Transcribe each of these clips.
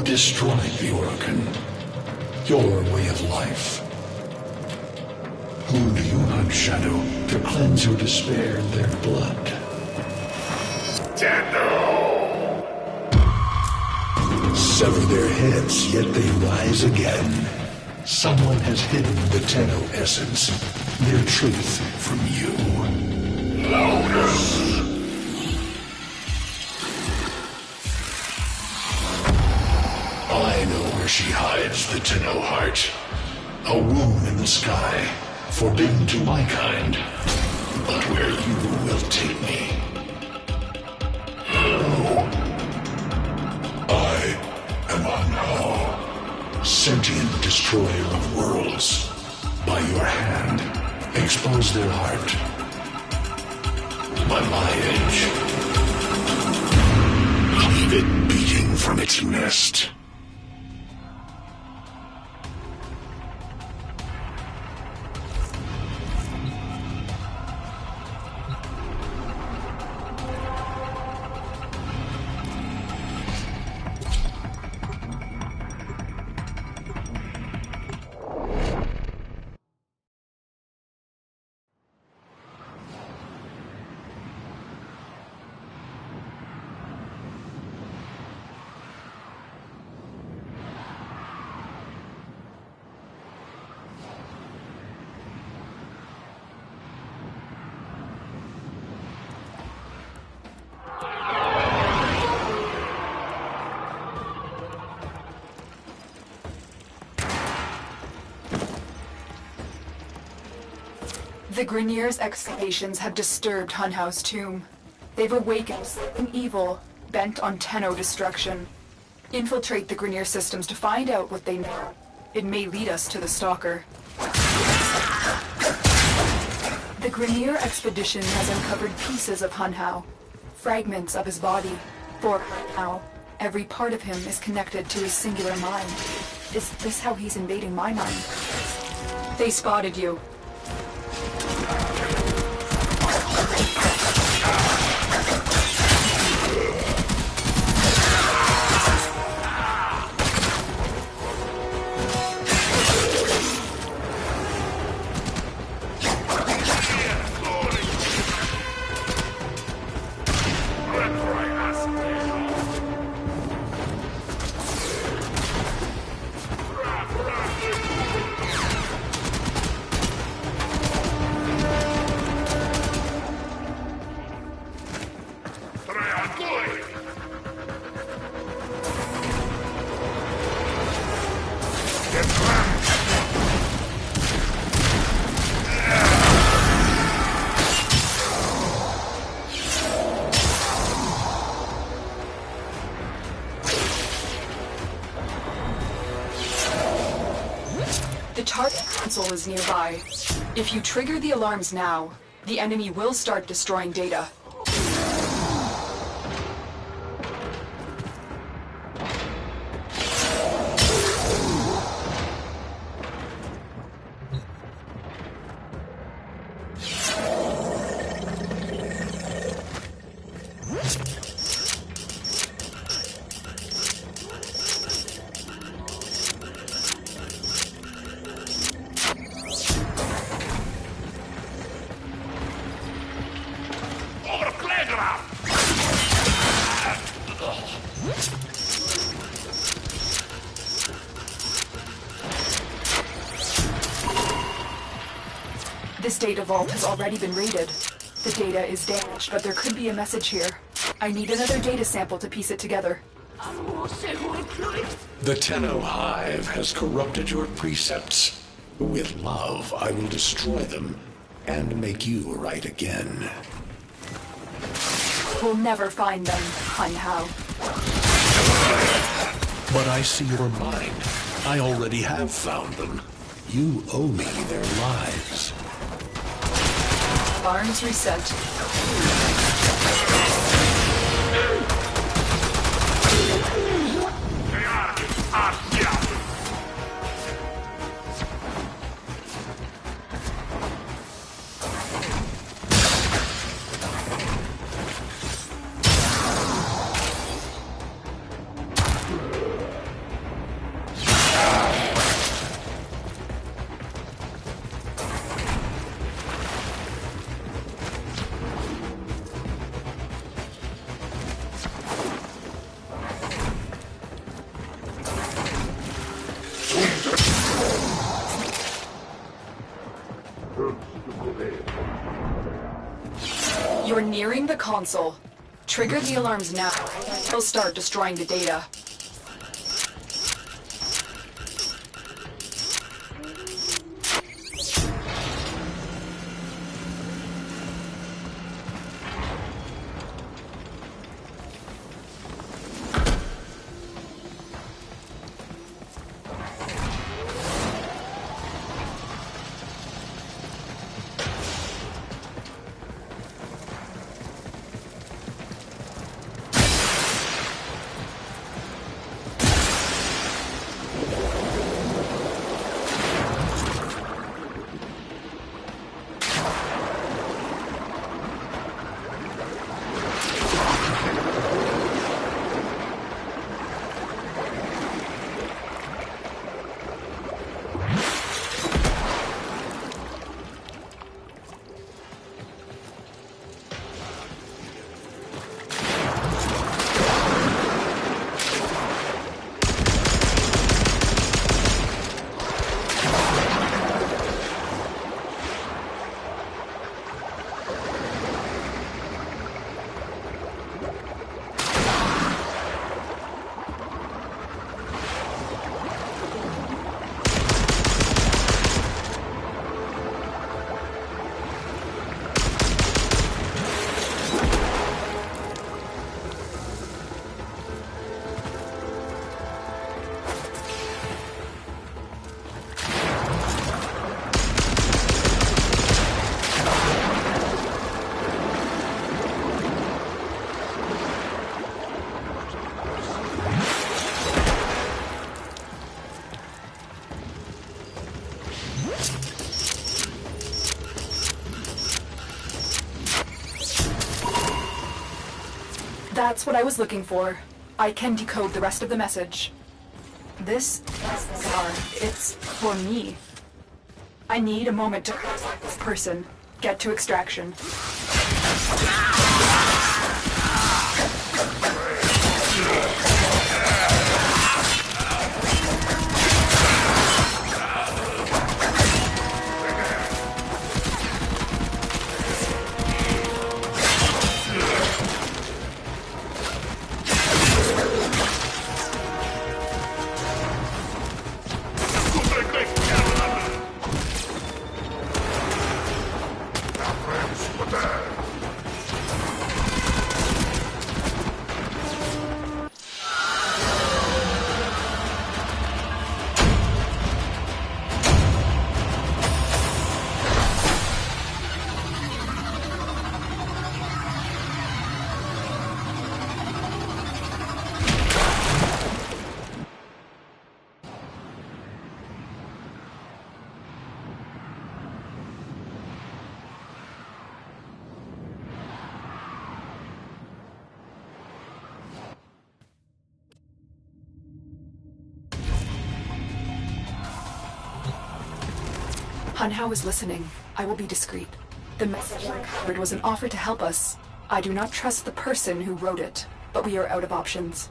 destroyed the Orcan. Your way of life. Who do you hunt, Shadow, to cleanse your despair in their blood? Sever their heads, yet they rise again. Someone has hidden the Tenno essence, their truth from you. Louder! I know where she hides the Tenno heart. A womb in the sky, forbidden to my kind, but where you will take me. I am Anhao, sentient destroyer of worlds. By your hand, expose their heart. By my edge, leave it beating from its nest. The Grineer's excavations have disturbed Hunhao's tomb. They've awakened something evil, bent on Tenno destruction. Infiltrate the Grineer systems to find out what they know. It may lead us to the Stalker. The Grineer expedition has uncovered pieces of Hunhao, fragments of his body. For Hunhao, every part of him is connected to his singular mind. Is this how he's invading my mind? They spotted you. The target console is nearby. If you trigger the alarms now, the enemy will start destroying data. This data vault has already been raided. The data is damaged, but there could be a message here. I need another data sample to piece it together. The Tenno Hive has corrupted your precepts. With love, I will destroy them and make you right again. We'll never find them, Hunhao. But I see your mind. I already have found them. You owe me their lives. Arms reset. the console. Trigger the alarms now. They'll start destroying the data. That's what I was looking for. I can decode the rest of the message. This card, it's for me. I need a moment to contact this person. Get to extraction. Hunhao is listening. I will be discreet. The message I covered was an offer to help us. I do not trust the person who wrote it, but we are out of options.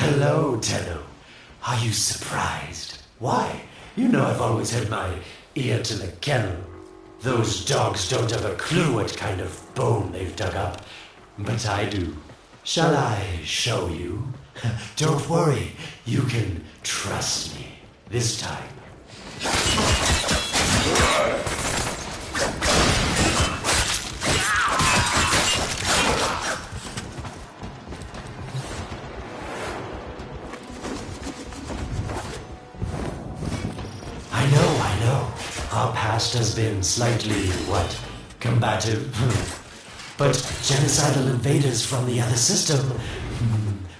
Hello, Tenno. Are you surprised? Why? You know I've always had my ear to the kennel. Those dogs don't have a clue what kind of bone they've dug up. But I do. Shall I show you? Don't worry, you can trust me this time. I know. Our past has been slightly, combative. But genocidal invaders from the other system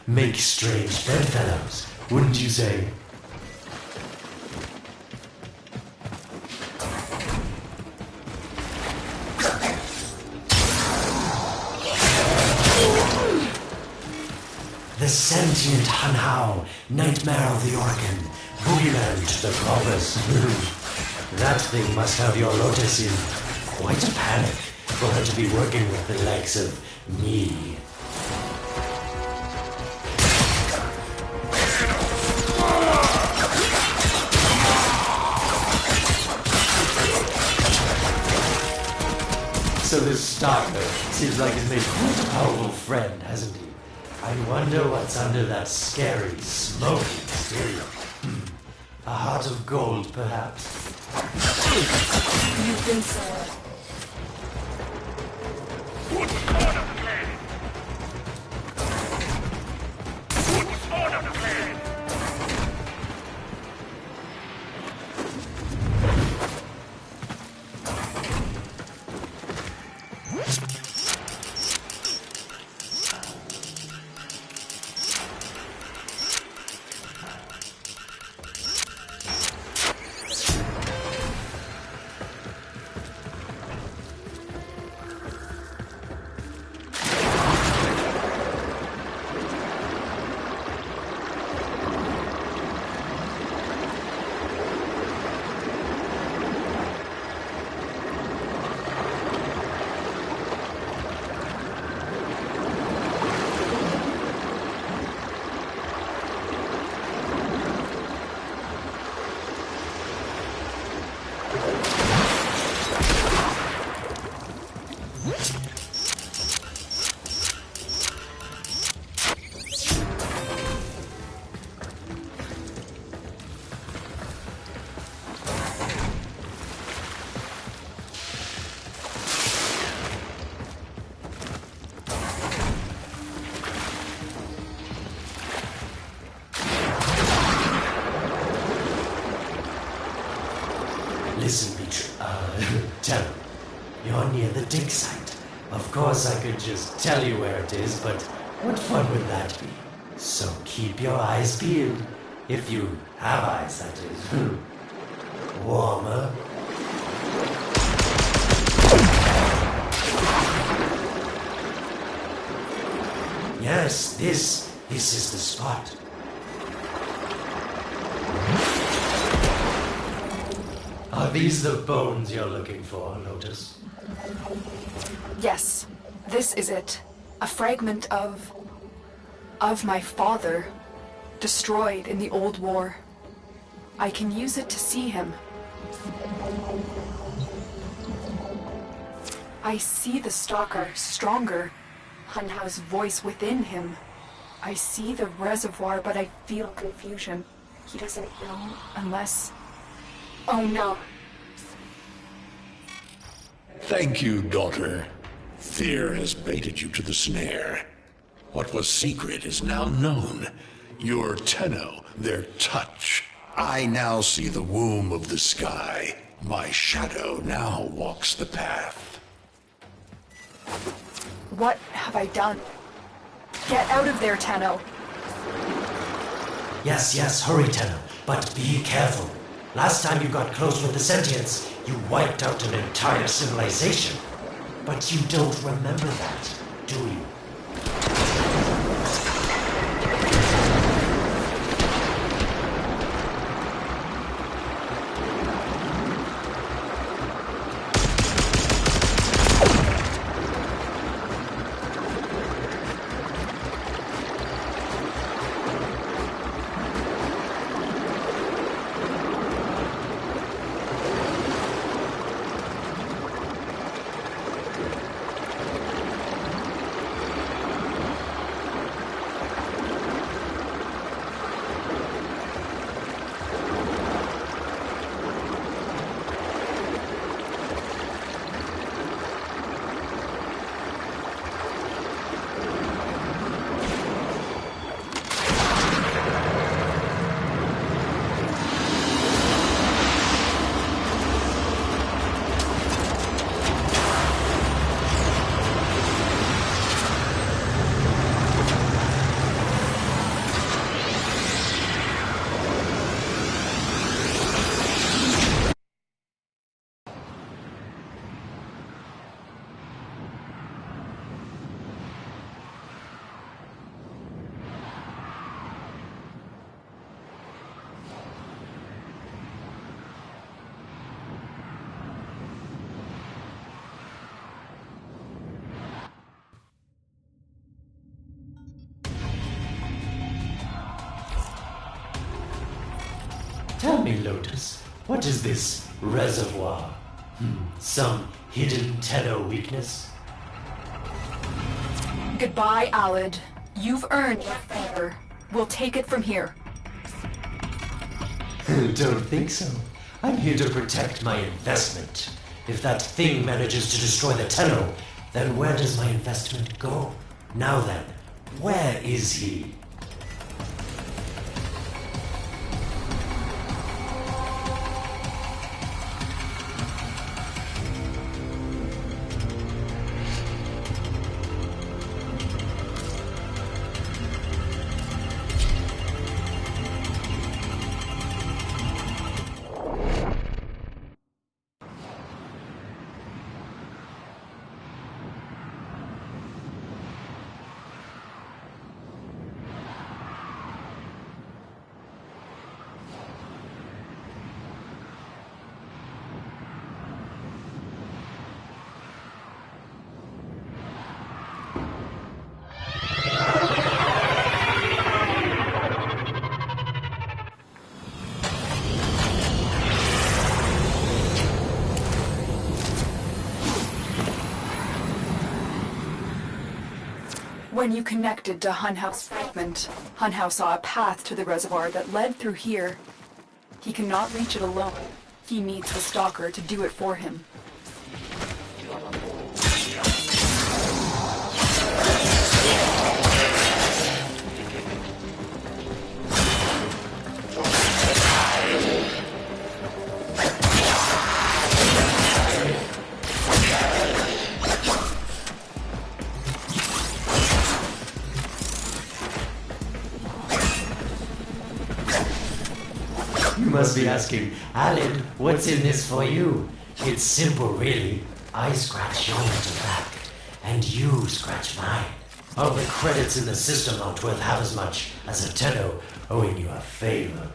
make strange bedfellows, wouldn't you say? The sentient Hanhao, nightmare of the organ, boogeyman to the corpus. That thing must have your Lotus in quite a panic for her to be working with the likes of me. So this Stalker seems like he's made quite a powerful friend, hasn't he? I wonder what's under that scary, smoky exterior. A heart of gold, perhaps? You've been so... Listen, tell him. You're near the dig site. Of course I could just tell you where it is, but what fun would that be? So keep your eyes peeled. If you have eyes, that is. Warmer. Yes, this is the spot. Are these the bones you're looking for, Lotus? Yes, this is it. A fragment of my father, destroyed in the old war. I can use it to see him. I see the stalker stronger. Hanhao's voice within him. I see the reservoir, but I feel confusion. He doesn't know unless... Oh no. Thank you, daughter. Fear has baited you to the snare. What was secret is now known. Your Tenno, their touch. I now see the womb of the sky. My shadow now walks the path. What have I done? Get out of there, Tenno. Yes, hurry, Tenno. But be careful. Last time you got close with the sentients, you wiped out an entire civilization. But you don't remember that, do you? Tell me, Lotus, what is this reservoir? Some hidden Tenno weakness? Goodbye, Alid. You've earned your favor. We'll take it from here. Don't think so. I'm here to protect my investment. If that thing manages to destroy the Tenno, then where does my investment go? Now then, where is he? When you connected to Hunhow's fragment, Hunhow saw a path to the reservoir that led through here. He cannot reach it alone. He needs the Stalker to do it for him. You must be asking, Alid, what's in this for you? It's simple, really. I scratch your little back, and you scratch mine. All the credits in the system aren't worth half as much as a Tenno owing you a favor.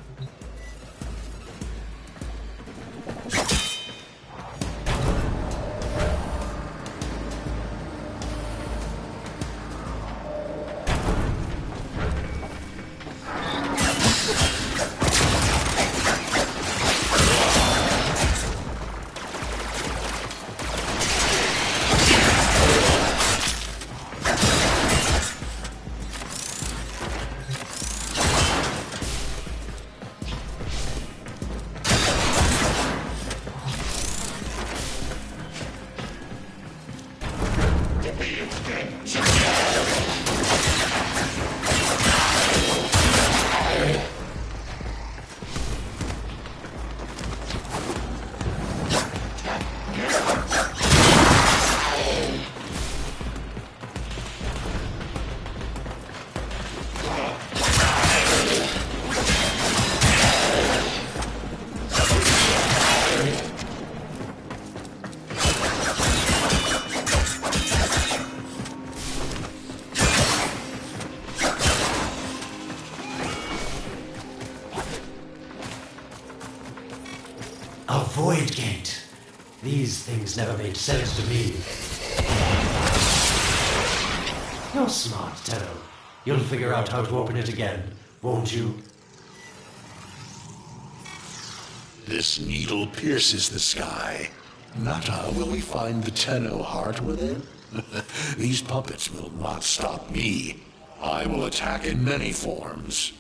A void gate. These things never made sense to me. You're smart, Tenno. You'll figure out how to open it again, won't you? This needle pierces the sky. Not how will we find the Tenno heart within? These puppets will not stop me. I will attack in many forms.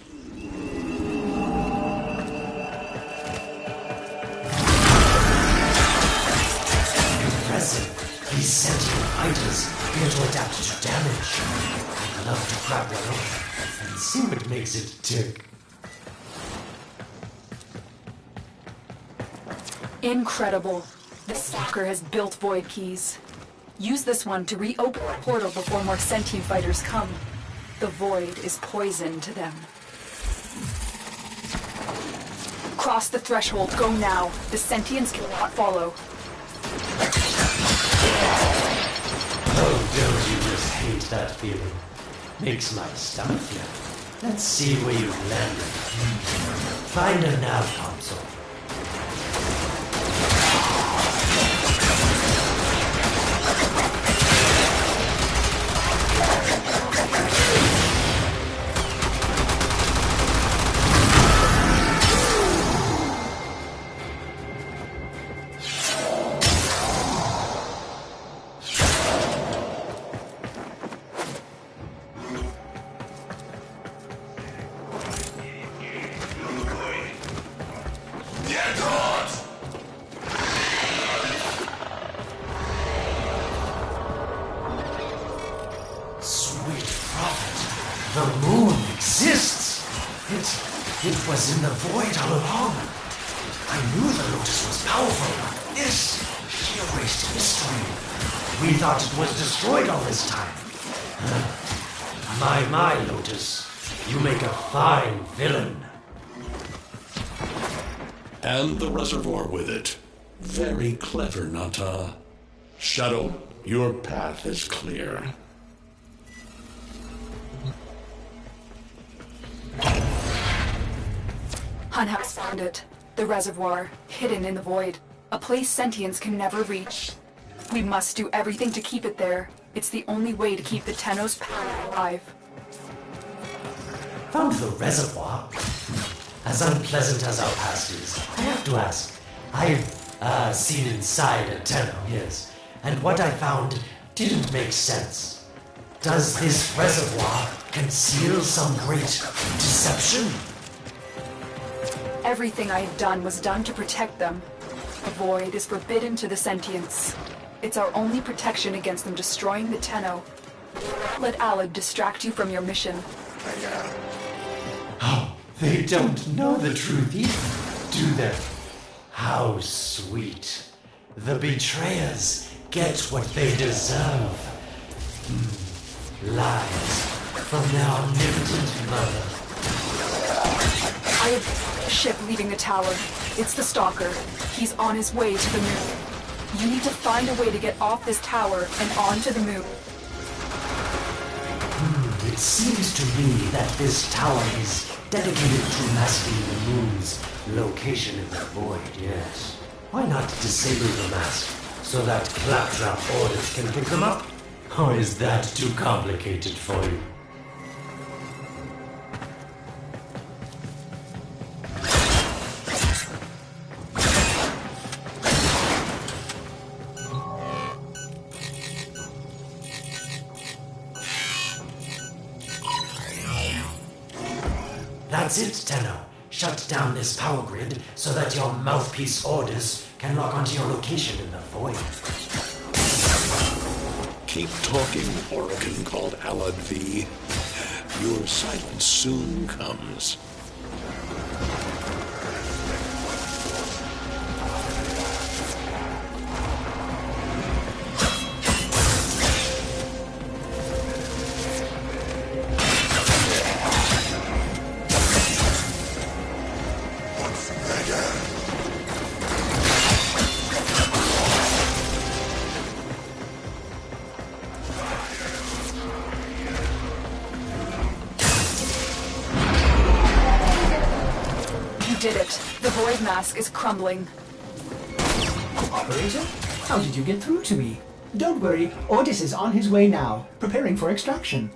These sentient fighters appear to adapt to damage. I'd love to grab one off and see what makes it tick. Incredible. The Stalker has built void keys. Use this one to reopen the portal before more sentient fighters come. The void is poison to them. Cross the threshold. Go now. The sentients cannot follow. Oh, don't you just hate that feeling? Makes my stomach flip. Let's see where you've landed. Find a nav console. It was in the void all along. I knew the Lotus was powerful. This, she erased history. We thought it was destroyed all this time. My, Lotus. You make a fine villain. And the reservoir with it. Very clever, Nata. Shadow, your path is clear. Hunhouse found it. The reservoir, hidden in the void. A place sentience can never reach. We must do everything to keep it there. It's the only way to keep the Tenno's power alive. Found the reservoir? As unpleasant as our past is, I have to ask. I've seen inside a Tenno, yes. And what I found didn't make sense. Does this reservoir conceal some great deception? Everything I have done was done to protect them. The void is forbidden to the sentients. It's our only protection against them destroying the Tenno. Let Alad distract you from your mission. Oh, they don't know the truth either, do they? How sweet. The betrayers get what they deserve. Lies from their omnipotent mother. I have a ship leaving the tower. It's the Stalker. He's on his way to the moon. You need to find a way to get off this tower and onto the moon. It seems to me that this tower is dedicated to masking the moon's location in the void, yes. Why not disable the mask so that claptrap orders can pick them up? Or is that too complicated for you? That's it, Tenno. Shut down this power grid so that your mouthpiece orders can lock onto your location in the void. Keep talking, Orokin called Alad V. Your silence soon comes. Did it. The void mask is crumbling. Operator? How did you get through to me? Don't worry, Ordis is on his way now, preparing for extraction.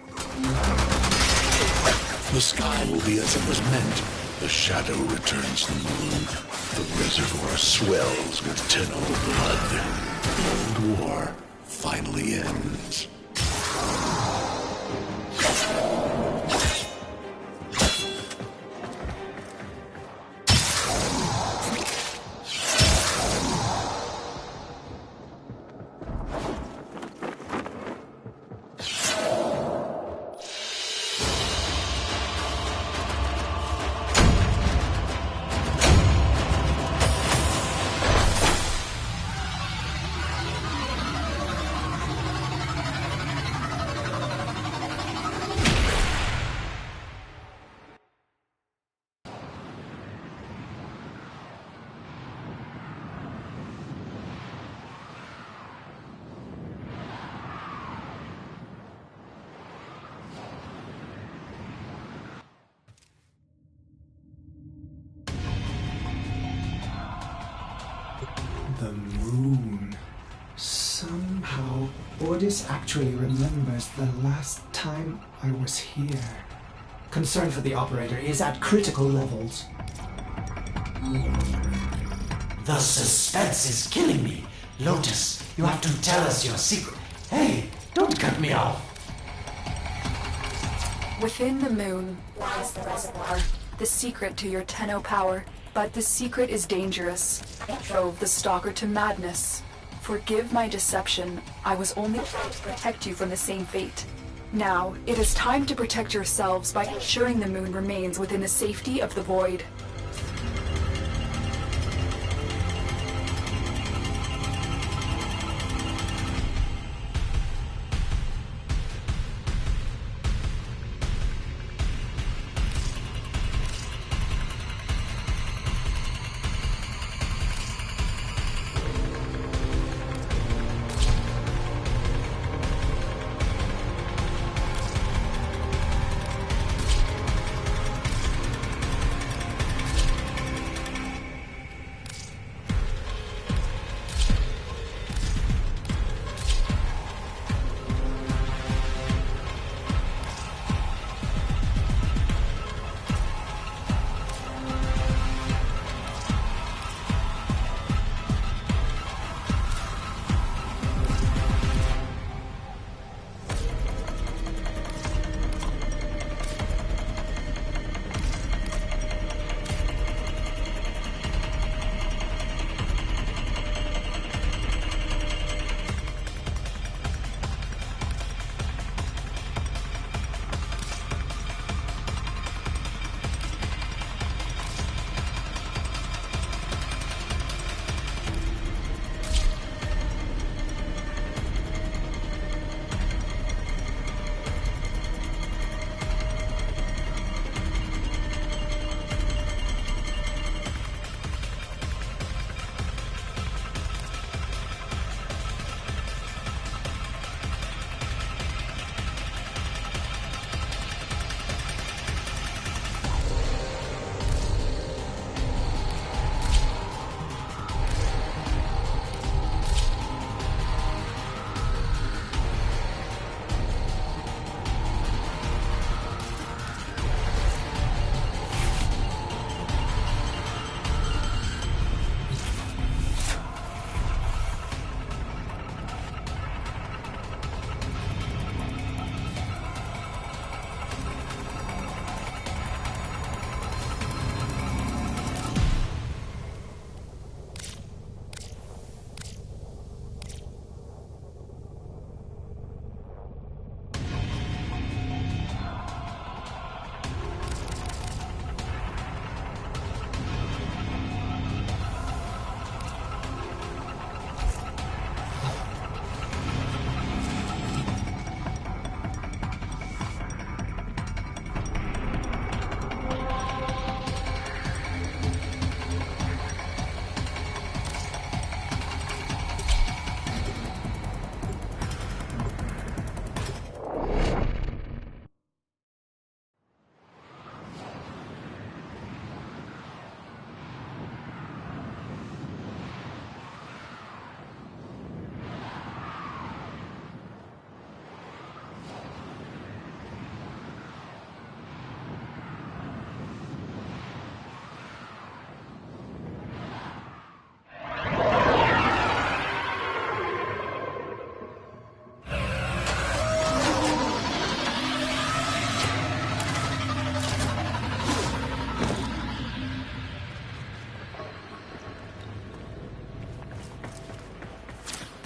The sky will be as it was meant. The shadow returns to the moon. The reservoir swells with Tenno blood. The old war finally ends. The moon. Somehow, Ordis actually remembers the last time I was here. Concern for the operator is at critical levels. The suspense is killing me. Lotus, you have to tell us your secret. Hey, don't cut me off. Within the moon lies the reservoir, the secret to your Tenno power. But the secret is dangerous. It drove the Stalker to madness. Forgive my deception. I was only trying to protect you from the same fate. Now, it is time to protect yourselves by ensuring the moon remains within the safety of the void.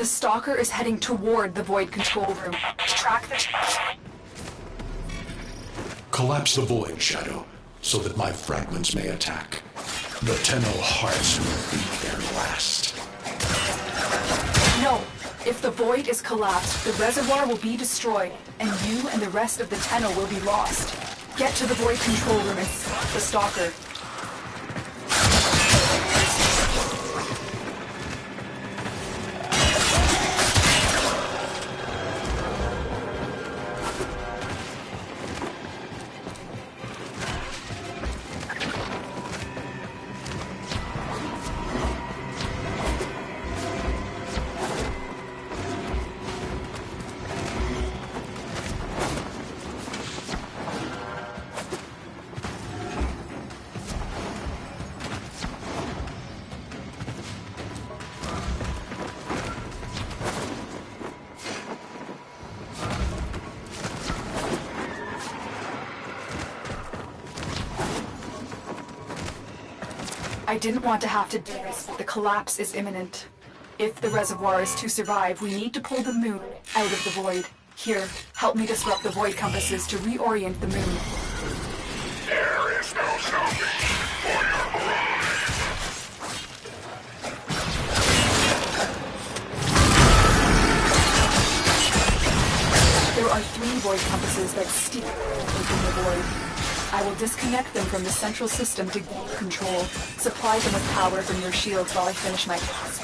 The Stalker is heading toward the Void control room. Track the... Collapse the Void, Shadow, so that my fragments may attack. The Tenno hearts will be their last. No! If the Void is collapsed, the reservoir will be destroyed, and you and the rest of the Tenno will be lost. Get to the Void control room and stop the Stalker. I didn't want to have to do this, but the collapse is imminent. If the reservoir is to survive, we need to pull the moon out of the void. Here, help me disrupt the void compasses to reorient the moon. There is no stopping for your rise. There are 3 void compasses that steer within the void. I will disconnect them from the central system to gain control. Supply them with power from your shields while I finish my task.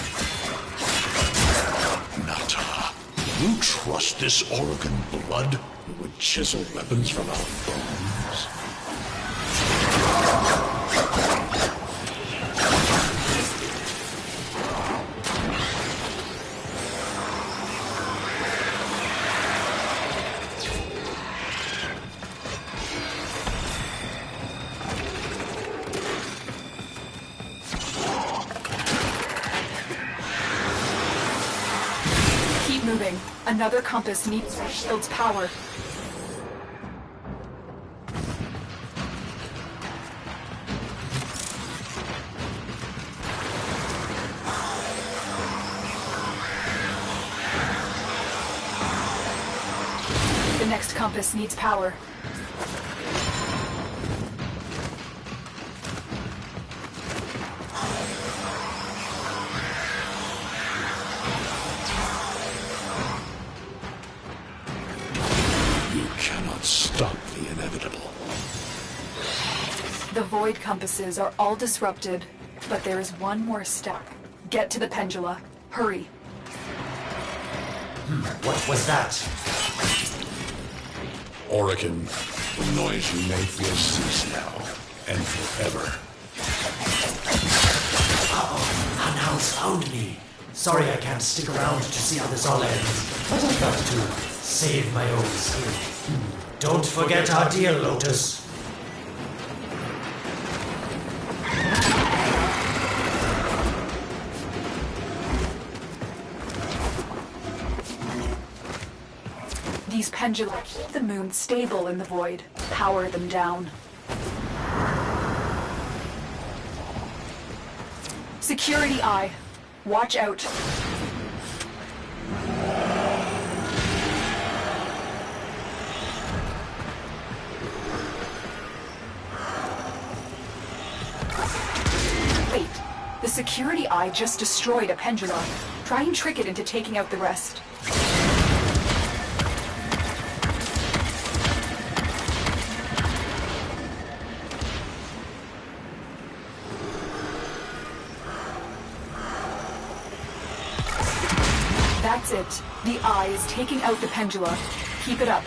Nata, you trust this Oregon blood who would chisel weapons from our bones? Keep moving. Another compass needs your shield's power. The next compass needs power. You cannot stop the inevitable. The void compasses are all disrupted, but there is one more step. Get to the pendula. Hurry. What was that? Oregon, the noise you make will cease now, and forever. Hanau's found me. Sorry I can't stick around to see how this all ends, but I've got to save my own skin. Don't forget our deal, Lotus. These pendula keep the moon stable in the void. Power them down. Security eye. Watch out. Wait. The security eye just destroyed a pendulum. Try and trick it into taking out the rest. That's it. The eye is taking out the pendula. Keep it up.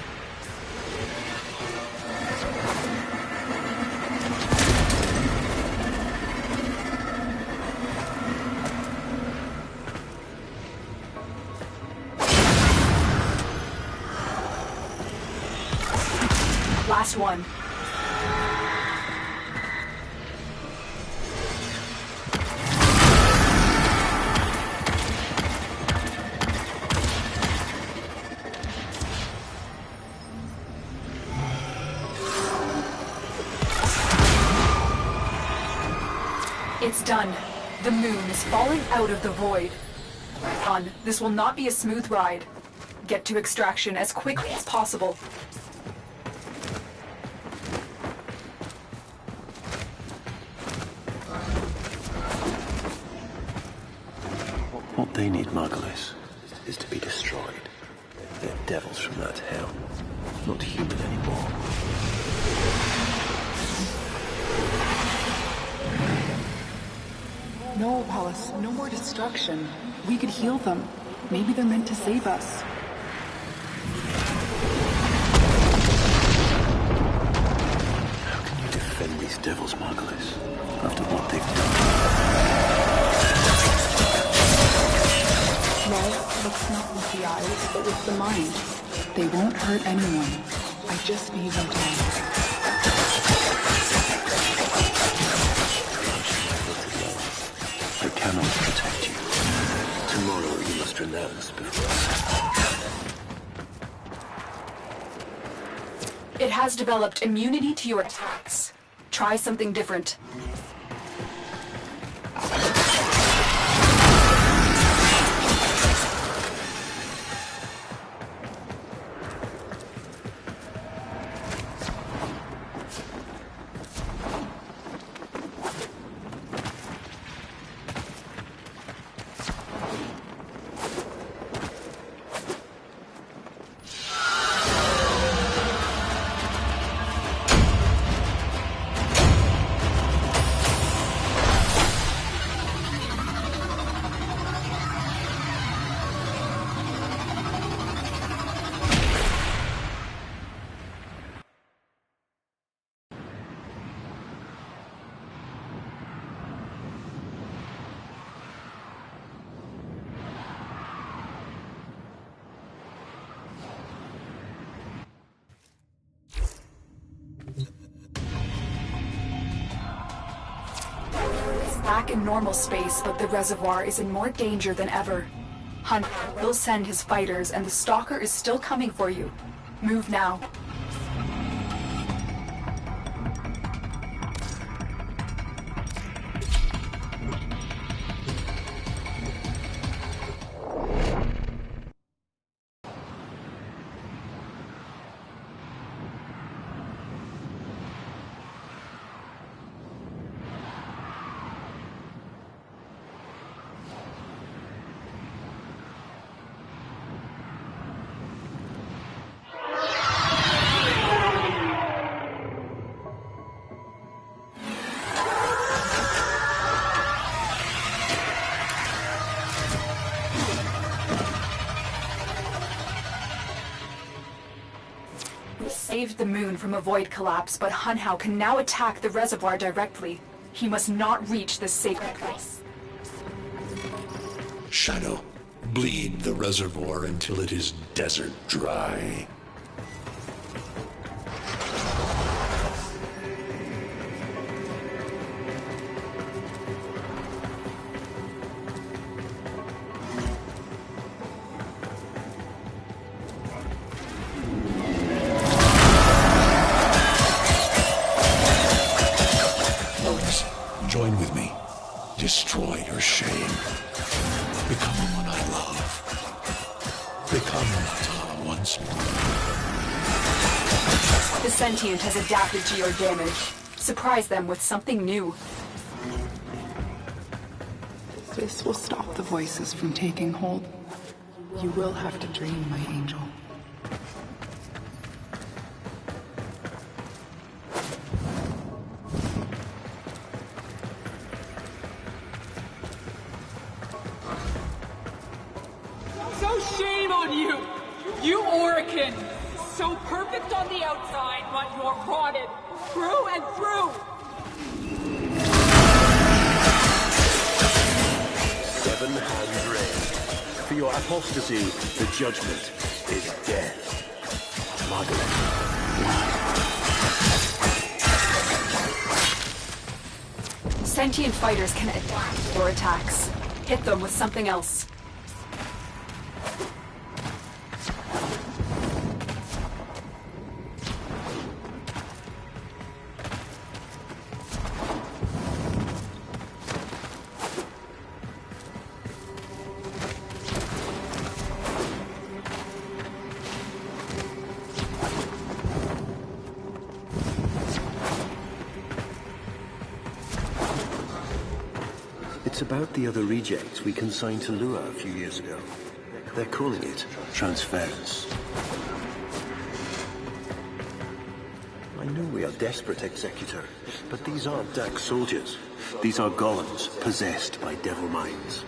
Last one. It's done. The moon is falling out of the void. This will not be a smooth ride. Get to extraction as quickly as possible. What they need, Margulis, is to be destroyed. They're devils from that hell, not human anymore. No, Apollos, no more destruction. We could heal them. Maybe they're meant to save us. How can you defend these devils, Margulis, after what they've done? Love looks not with the eyes, but with the mind. They won't hurt anyone. I just need them to. I cannot protect you. Tomorrow you must renounce before. It has developed immunity to your attacks. Try something different. back in normal space, but the reservoir is in more danger than ever. Hunt will send his fighters, and the Stalker is still coming for you. Move now. Saved the moon from a void collapse, but Hunhao can now attack the reservoir directly. He must not reach this sacred place. Shadow, bleed the reservoir until it is desert dry. Join with me. Destroy your shame. Become the one I love. Become Mata once more. The sentient has adapted to your damage. Surprise them with something new. This will stop the voices from taking hold. You will have to dream, my angel. So shame on you! You Orican! So perfect on the outside, but you're rotted through and through! Seven hands raised. For your apostasy, the judgment is death. Margaret. Sentient fighters can adapt your attacks. Hit them with something else. It's about the other rejects we consigned to Lua a few years ago. They're calling it transference. I know we are desperate, Executor, but these aren't Dak soldiers. These are golems possessed by devil minds.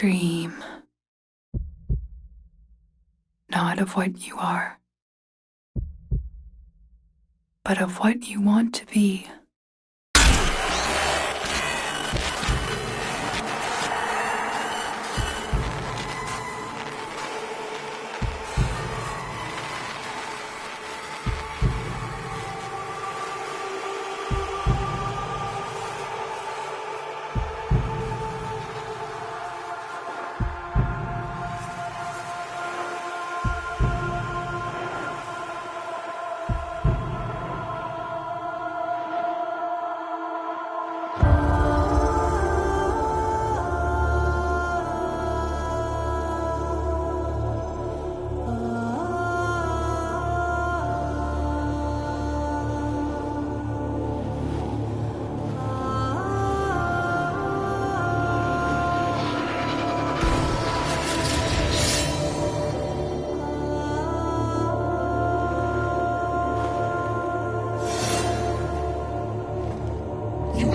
dream. Not of what you are, but of what you want to be.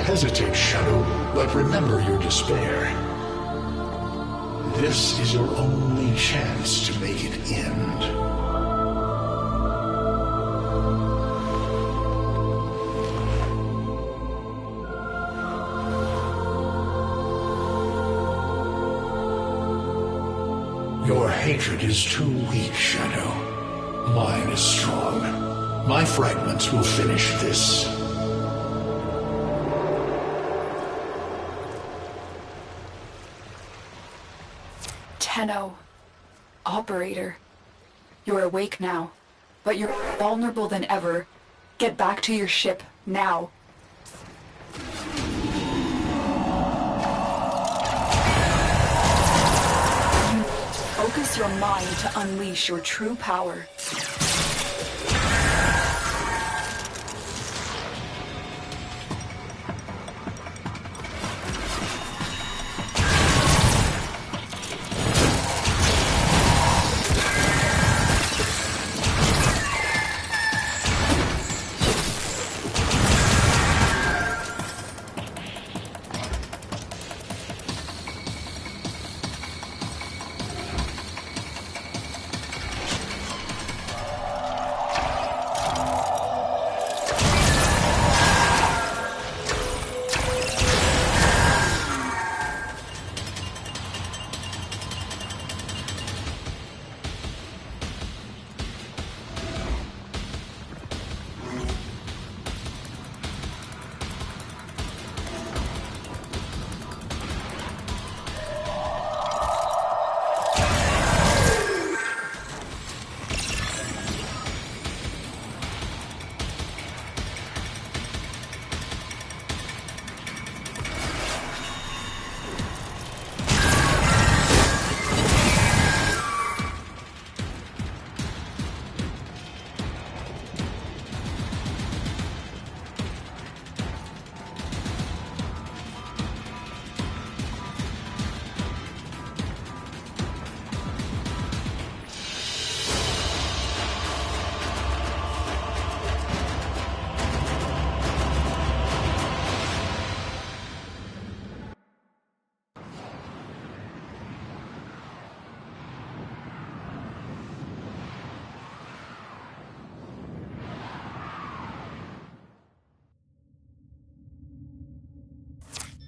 Hesitate, Shadow, but remember your despair. This is your only chance to make it end. Your hatred is too weak, Shadow. Mine is strong. My fragments will finish this. Tenno. Operator. You're awake now, but you're more vulnerable than ever. Get back to your ship, now. Focus your mind to unleash your true power.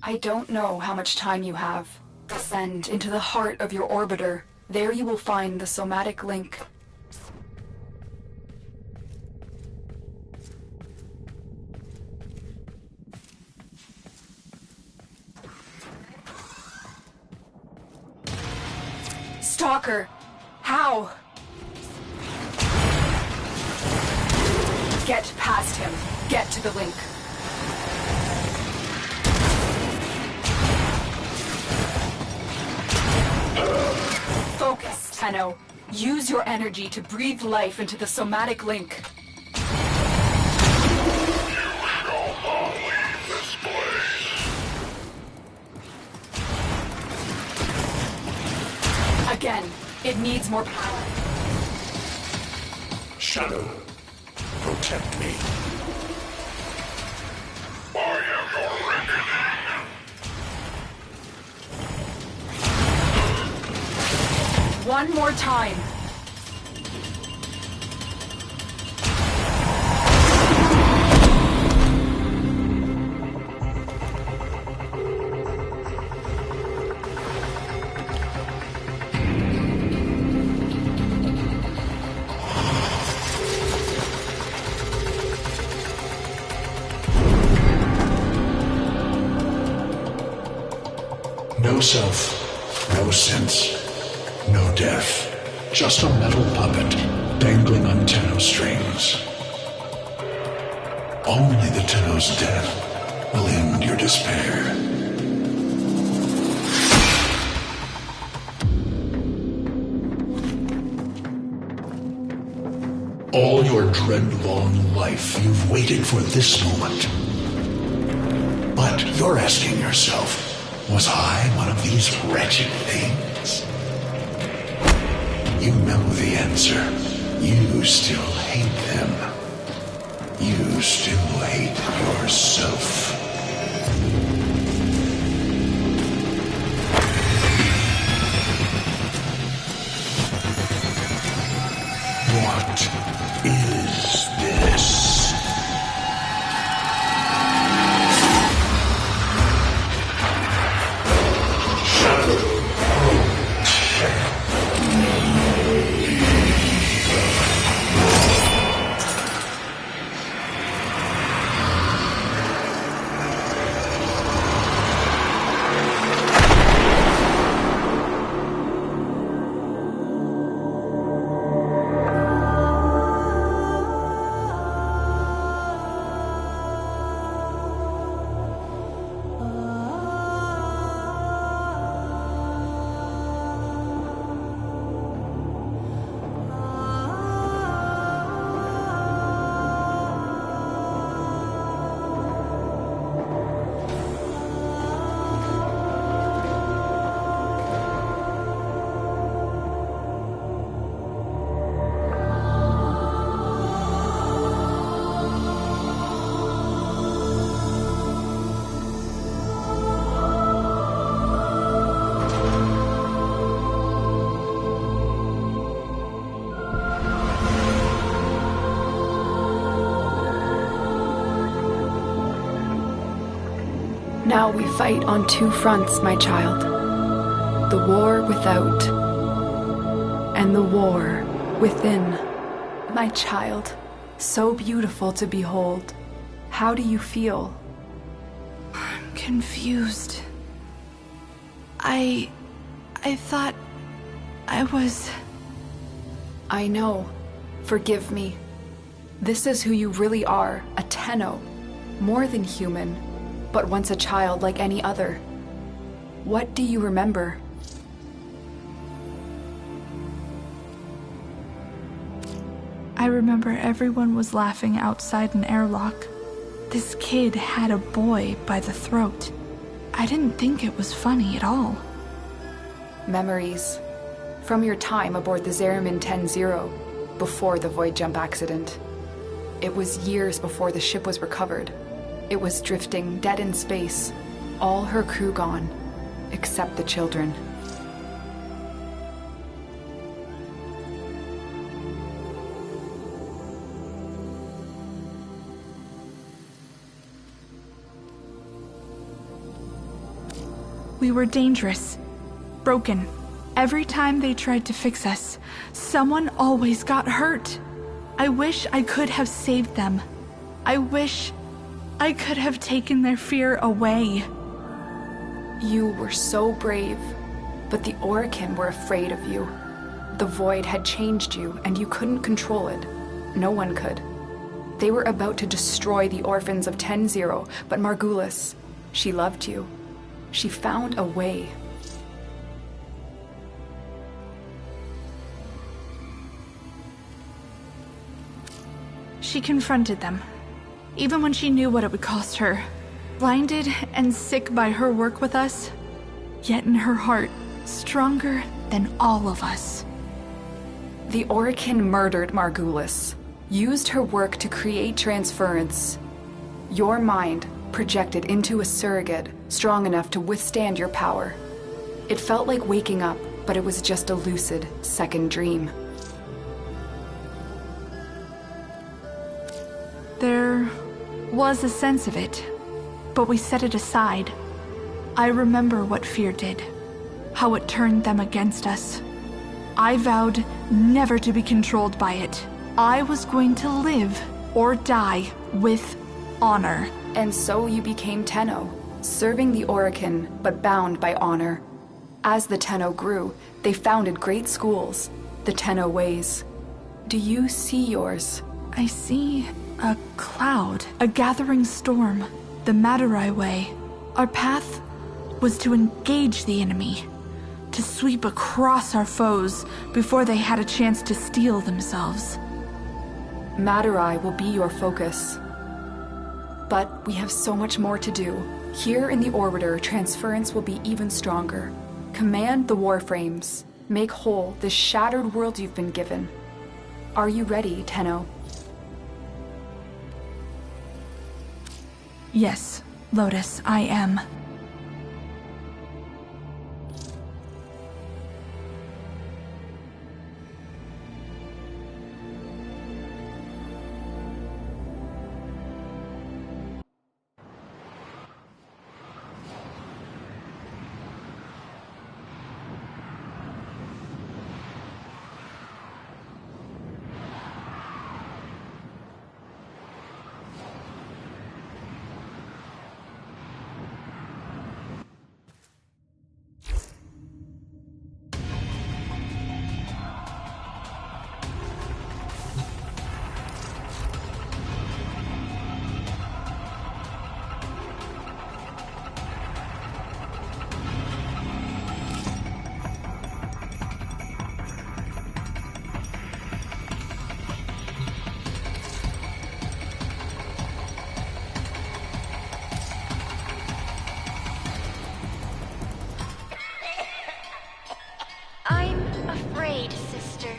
I don't know how much time you have. Descend into the heart of your orbiter. There you will find the somatic link. Stalker! How? Get past him. Get to the link. Focus, Tenno. Use your energy to breathe life into the somatic link. You shall not leave this place. Again, it needs more power. Shadow, protect me. I am your reckoning. one more time. No self, no sense, no death. Just a metal puppet dangling on Tenno strings. Only the Tenno's death will end your despair. All your dread-long life, you've waited for this moment. But you're asking yourself, was I one of these wretched things? You know the answer. You still hate them. You still hate yourself. What is this? Now we fight on two fronts, my child. The war without, and the war within. My child, so beautiful to behold. How do you feel? I'm confused. I thought I was... I know. Forgive me. This is who you really are, a Tenno. More than human, but once a child like any other. What do you remember? I remember everyone was laughing outside an airlock. This kid had a boy by the throat. I didn't think it was funny at all. Memories. From your time aboard the Zariman 10-0, before the void jump accident. It was years before the ship was recovered. It was drifting dead in space, all her crew gone, except the children. We were dangerous, broken. Every time they tried to fix us, someone always got hurt. I wish I could have saved them. I wish I could have taken their fear away. You were so brave, but the Orokin were afraid of you. The void had changed you, and you couldn't control it. No one could. They were about to destroy the orphans of 10-0, but Margulis, she loved you. She found a way. She confronted them, even when she knew what it would cost her. Blinded and sick by her work with us, yet in her heart, stronger than all of us. The Orokin murdered Margulis, used her work to create transference. Your mind projected into a surrogate strong enough to withstand your power. It felt like waking up, but it was just a lucid second dream. There was a sense of it, but we set it aside. I remember what fear did, how it turned them against us. I vowed never to be controlled by it. I was going to live or die with honor. And so you became Tenno, serving the Orokin, but bound by honor. As the Tenno grew, they founded great schools, the Tenno ways. Do you see yours? I see a cloud, a gathering storm, the Madurai way. Our path was to engage the enemy, to sweep across our foes before they had a chance to steel themselves. Madurai will be your focus. But we have so much more to do. Here in the Orbiter, transference will be even stronger. Command the Warframes. Make whole this shattered world you've been given. Are you ready, Tenno? Yes, Lotus, I am. I'm afraid, sister.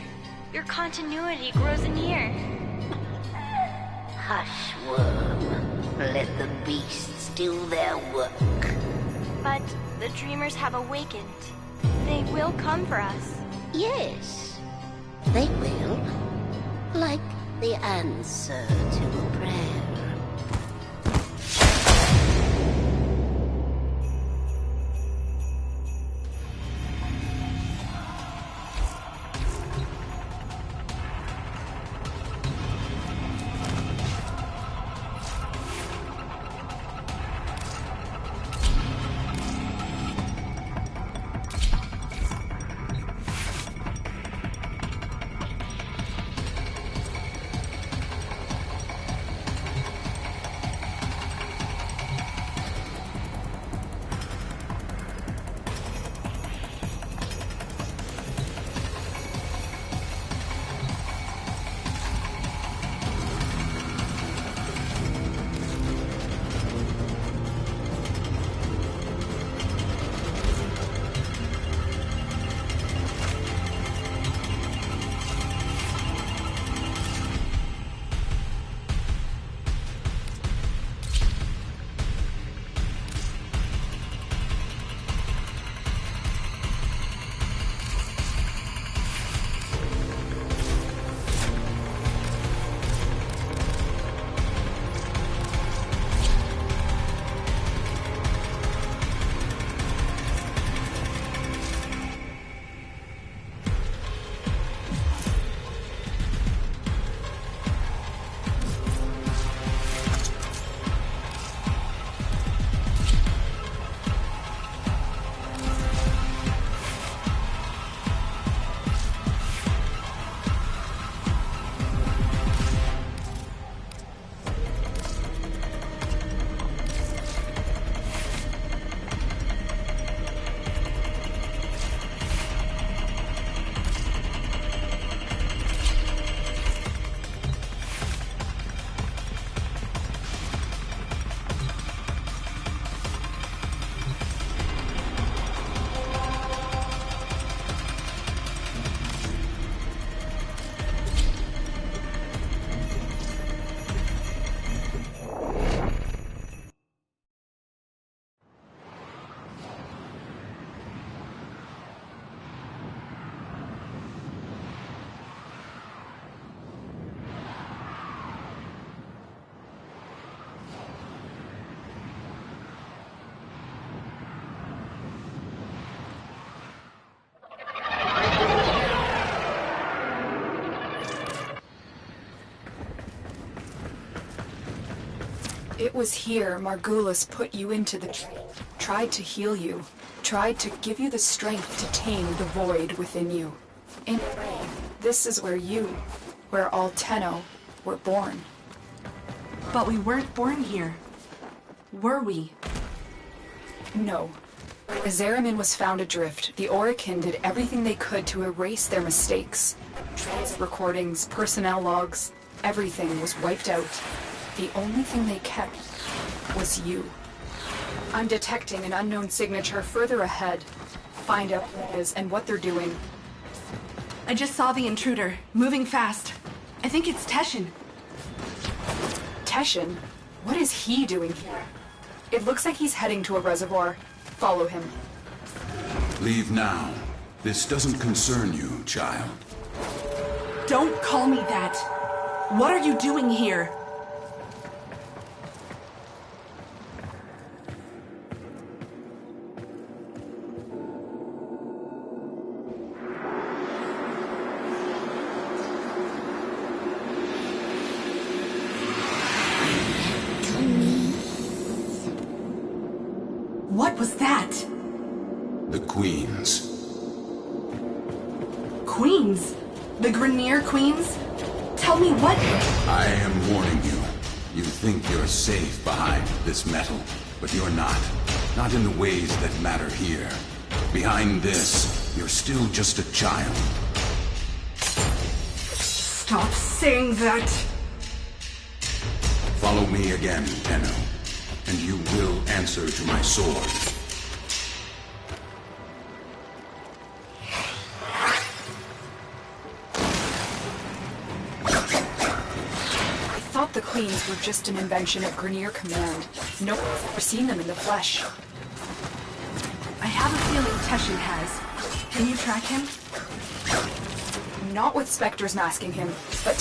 Your continuity grows anear. Hush, worm. Let the beasts do their work. But the dreamers have awakened. They will come for us. Yes, they will. Like the answer to a prayer. was here Margulis put you into the... tried to heal you. Tried to give you the strength to tame the void within you. In a way, this is where all Tenno were born. But we weren't born here. Were we? No. As Zariman was found adrift, the Orokin did everything they could to erase their mistakes. Recordings, personnel logs, everything was wiped out. The only thing they kept was you. I'm detecting an unknown signature further ahead. Find out what it is and what they're doing. I just saw the intruder, moving fast. I think it's Teshin. Teshin? What is he doing here? It looks like he's heading to a reservoir. Follow him. Leave now. This doesn't concern you, child. Don't call me that. What are you doing here? What was that? The Queens. Queens? The Grineer Queens? Tell me what... I am warning you. You think you're safe behind this metal, but you're not. Not in the ways that matter here. Behind this, you're still just a child. Stop saying that! Follow me again, Tenno, and you will answer to my sword. I thought the Queens were just an invention of Grineer Command. No one's ever seen them in the flesh. I have a feeling Teshin has. Can you track him? Not with Spectres masking him, but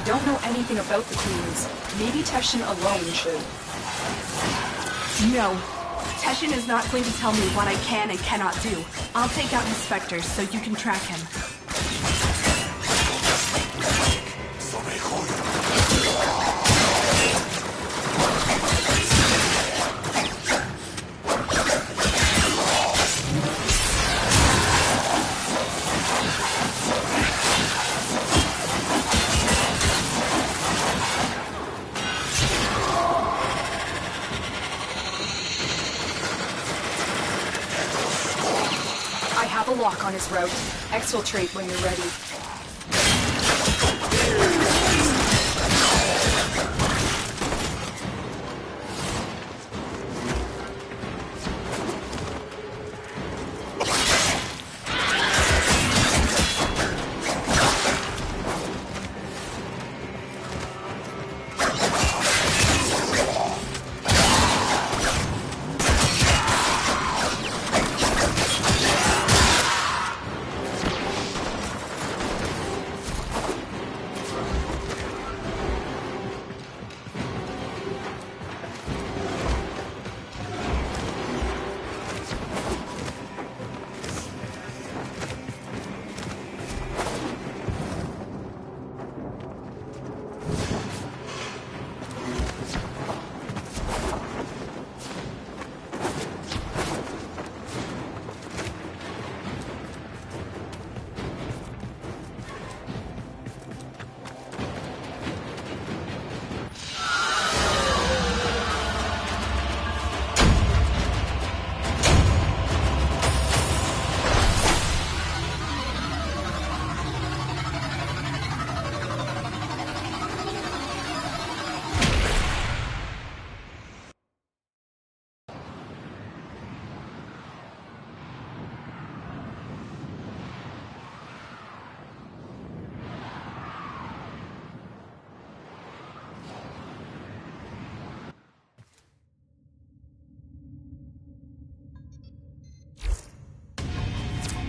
don't know anything about the Queens. Maybe Teshin alone should. No. Teshin is not going to tell me what I can and cannot do. I'll take out his Spectres so you can track him. A lock on his route. Exfiltrate when you're ready.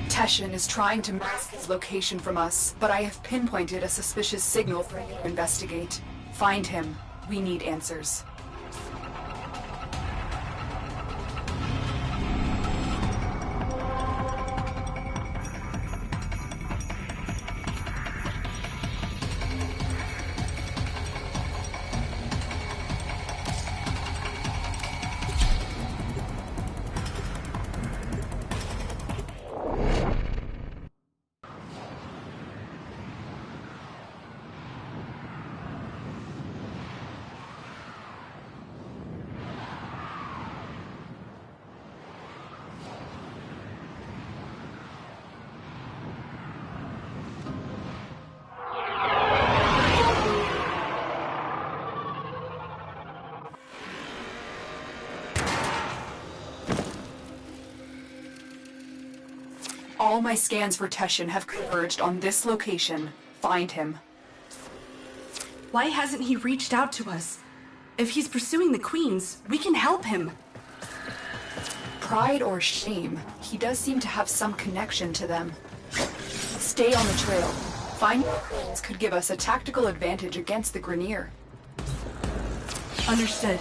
Teshin is trying to mask his location from us, but I have pinpointed a suspicious signal for you to investigate. Find him. We need answers. All my scans for Teshin have converged on this location. Find him. Why hasn't he reached out to us? If he's pursuing the queens, we can help him. Pride or shame, he does seem to have some connection to them. Stay on the trail. Finding queens could give us a tactical advantage against the Grineer. Understood.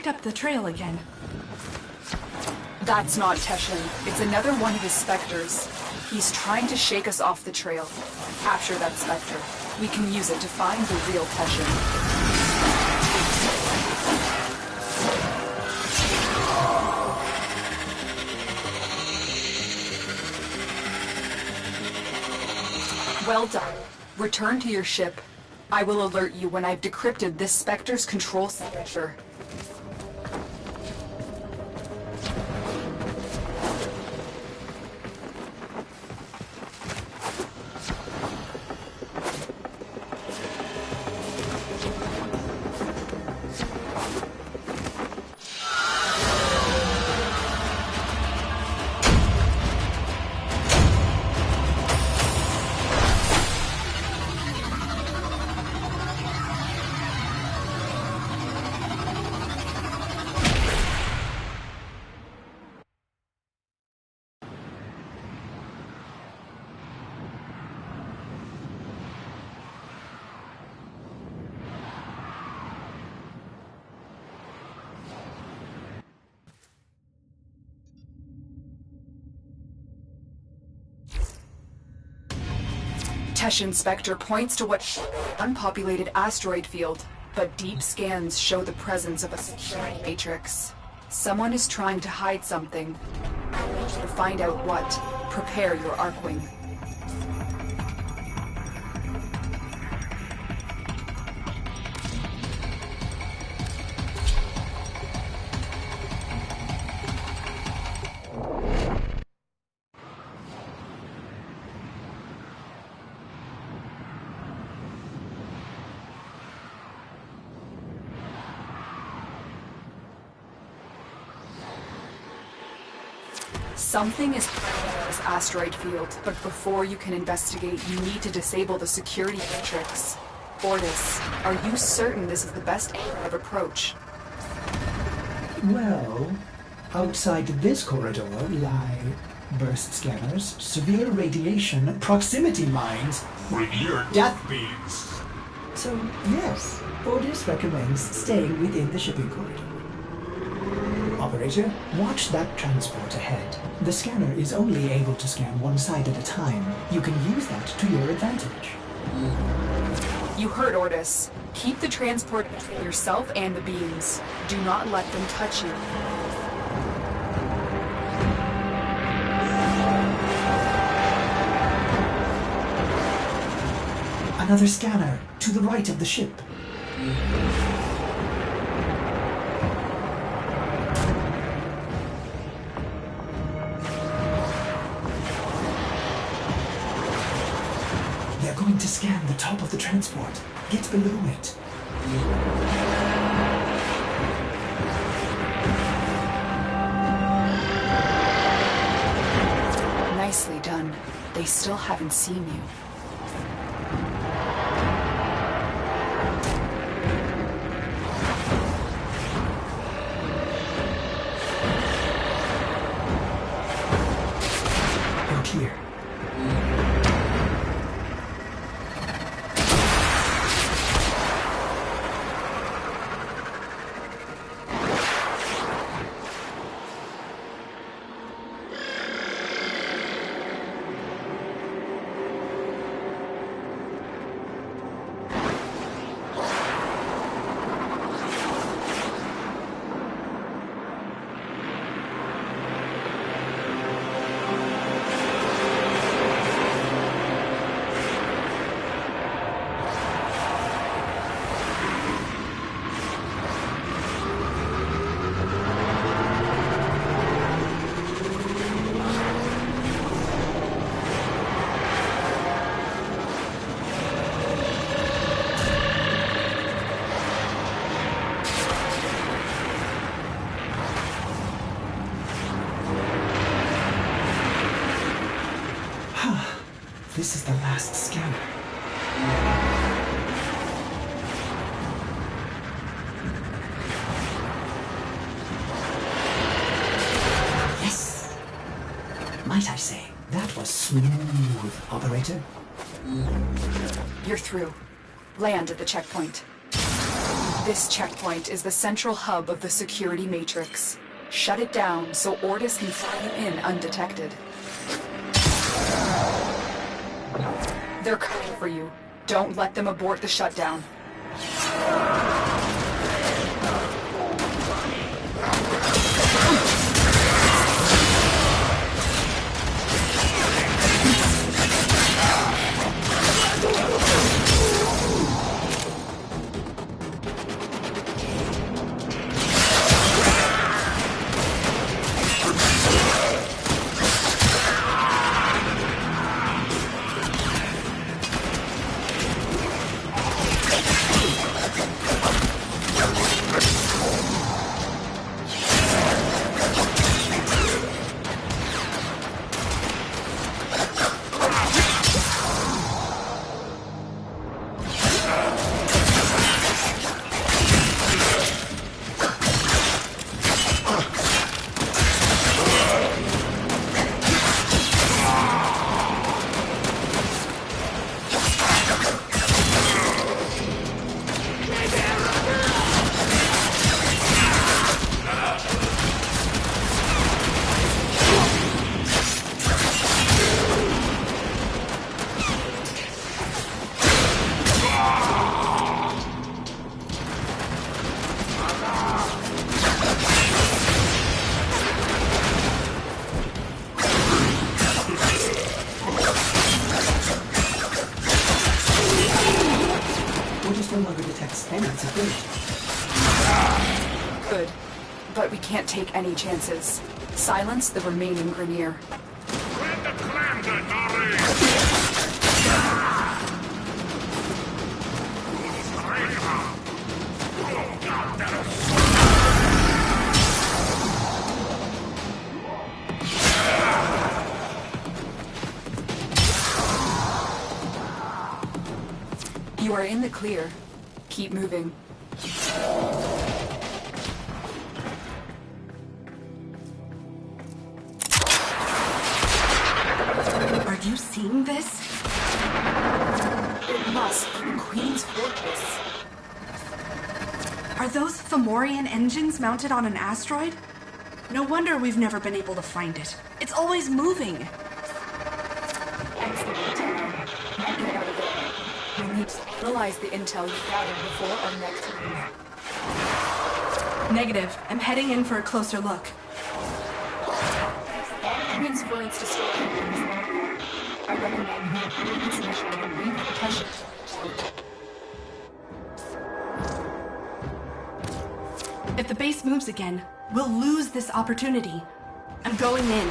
Up the trail again. That's not Teshin. It's another one of his specters. He's trying to shake us off the trail. Capture that specter. We can use it to find the real Teshin. Well done. Return to your ship. I will alert you when I've decrypted this specter's control signature. Teshin Spectre points to what unpopulated asteroid field, but deep scans show the presence of a security matrix. Someone is trying to hide something. To find out what, prepare your Archwing. Something is hiding in this asteroid field, but before you can investigate, you need to disable the security matrix. Ortis, are you certain this is the best area of approach? Well, outside this corridor lie burst scanners, severe radiation, proximity mines, Grineer death beams. So, yes, Ortis recommends staying within the shipping corridor. Operator, watch that transport ahead. The scanner is only able to scan one side at a time. You can use that to your advantage. You heard Ortis. Keep the transport between yourself and the beams. Do not let them touch you. Another scanner, to the right of the ship. They're going to scan the top of the transport. Get below it. Nicely done. They still haven't seen you. You're clear. This is the last scanner. Yes! Might I say, that was smooth, Operator. You're through. Land at the checkpoint. This checkpoint is the central hub of the security matrix. Shut it down so Ordis can fly you in undetected. They're coming for you. Don't let them abort the shutdown. Good. But we can't take any chances. Silence the remaining Grenier. You are in the clear. Keep moving. Are you seeing this? It must be the Queen's fortress. Are those Fomorian engines mounted on an asteroid? No wonder we've never been able to find it. It's always moving. We need to analyze the intel you gathered before our next move. Negative. I'm heading in for a closer look. Transference to storage. I recommend transmission and repercussion. If the base moves again, we'll lose this opportunity. I'm going in.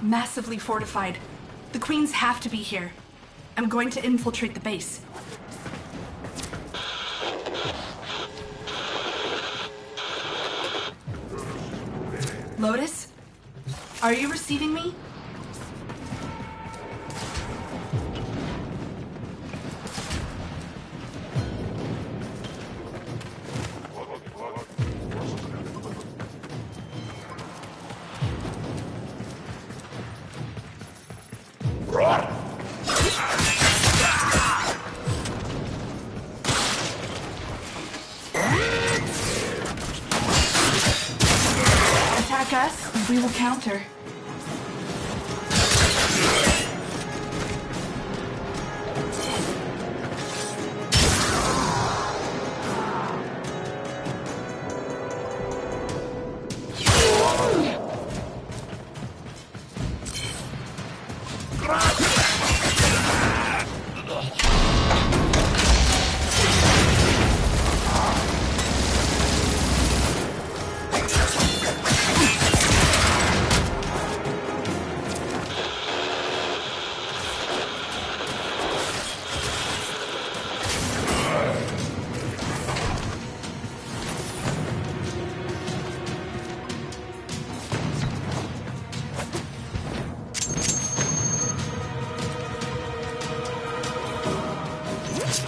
Massively fortified. The Queens have to be here. I'm going to infiltrate the base. Lotus? Are you receiving me? We will counter.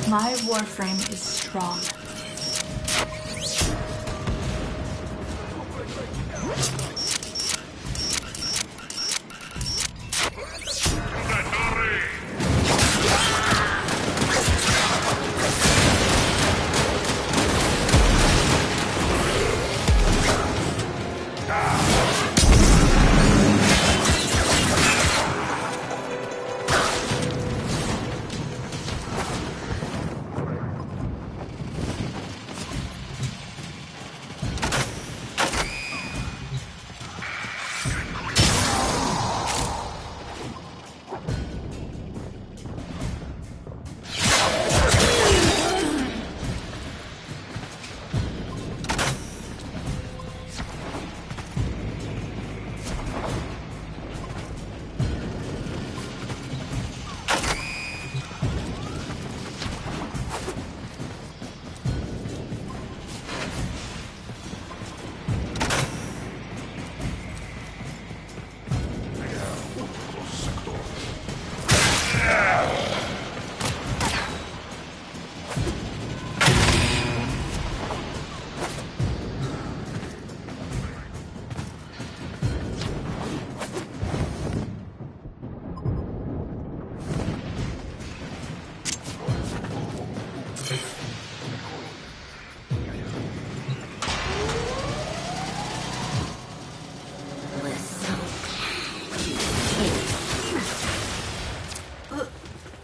My Warframe is strong.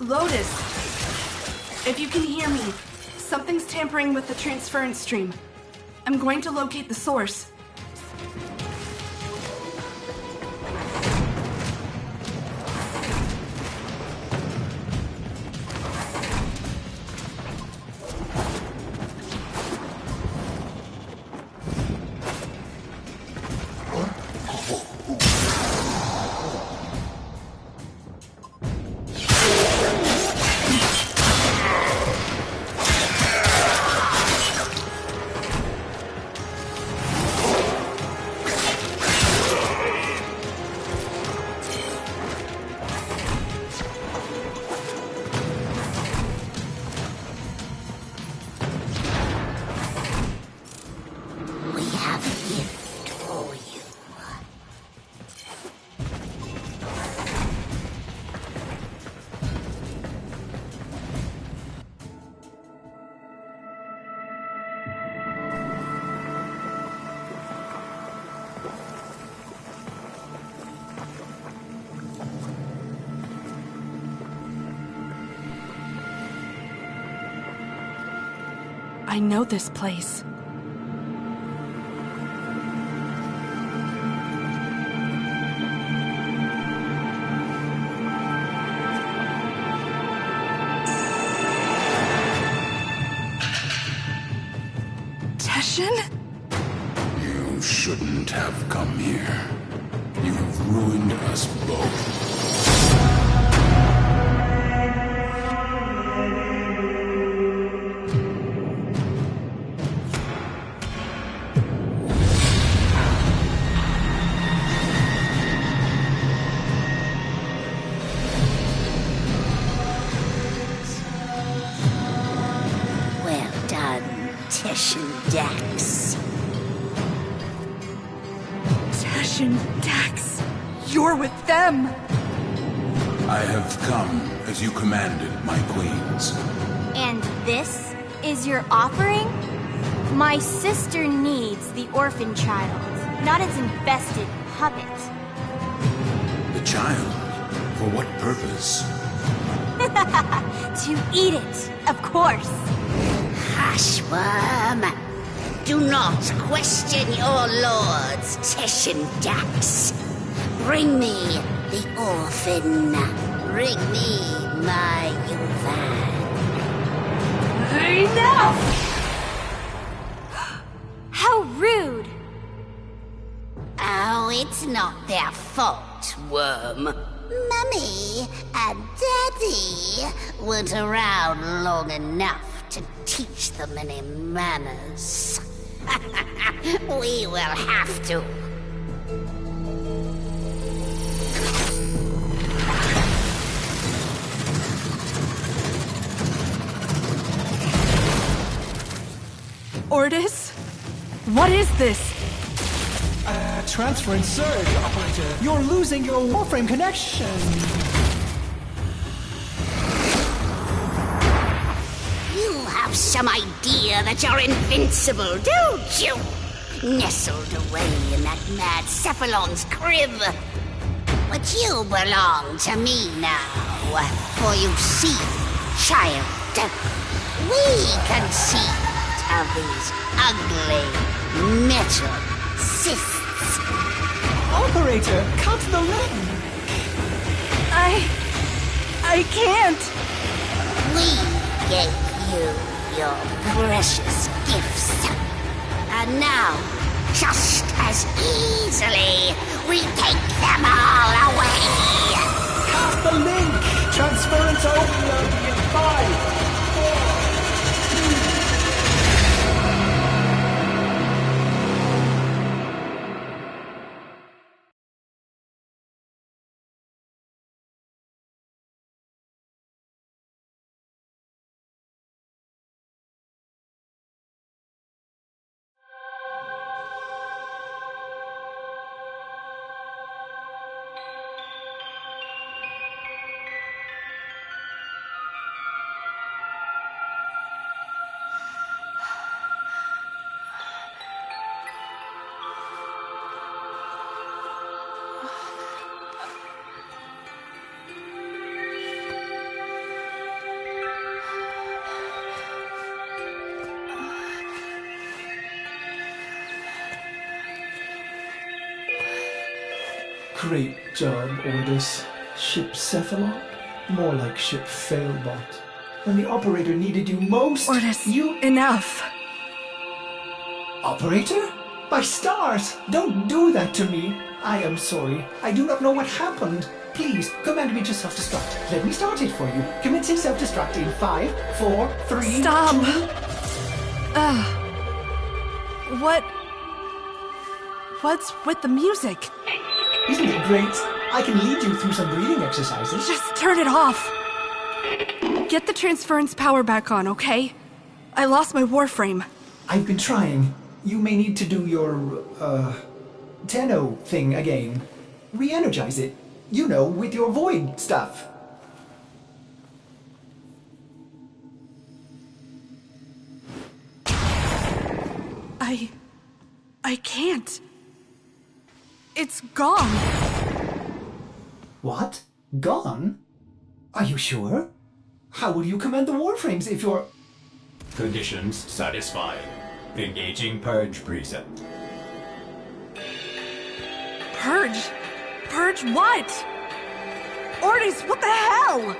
Lotus, if you can hear me, something's tampering with the transference stream. I'm going to locate the source. I know this place. Teshin? You shouldn't have come here. You have ruined us both. Dax, you're with them! I have come as you commanded, my queens. And this is your offering? My sister needs the orphan child, not its infested puppet. The child? For what purpose? To eat it, of course. Hush, worm. Do not question your lords, Tesh and Dax. Bring me the orphan. Bring me my Yuvan. Enough! How rude! Oh, it's not their fault, worm. Mummy and Daddy weren't around long enough to teach them any manners. We will have to. Ordis? What is this? Transference surge, operator. You're losing your Warframe connection. You have some idea that you're invincible, don't you? Nestled away in that mad Cephalon's crib. But you belong to me now. For you see, child, we conceived of these ugly metal cysts. Operator, cut the link! I can't. We gave you your precious gifts. And now, just as easily, we take them all away. Cut the link! Transference over in 5, 4, 3... Great job, Ordis. Ship Cephalon? More like Ship Failbot. When the operator needed you most, Ordis, enough. Operator? My stars! Don't do that to me! I am sorry. I do not know what happened. Please, command me to self-destruct. Let me start it for you. Commencing self-destruct in 5, 4, 3... Stop! 2... What's with the music? Isn't it great? I can lead you through some breathing exercises. Just turn it off. Get the transference power back on, okay? I lost my Warframe. I've been trying. You may need to do your, Tenno thing again. Re-energize it. You know, with your void stuff. I can't. It's gone. What? Gone? Are you sure? How will you command the Warframes if you're... Conditions satisfied. Engaging Purge preset. Purge? Purge what? Ordis, what the hell?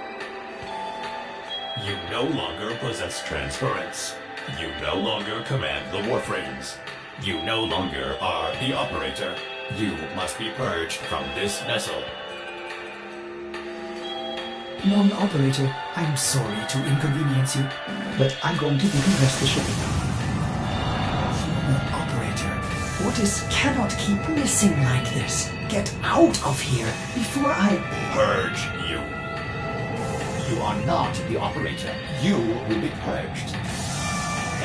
You no longer possess transference. You no longer command the Warframes. You no longer are the operator. You must be purged from this vessel. Non-operator, I'm sorry to inconvenience you, but I'm going to decompress the ship. Non-operator, Ordis cannot keep missing like this. Get out of here before I... Purge you. You are not the operator. You will be purged.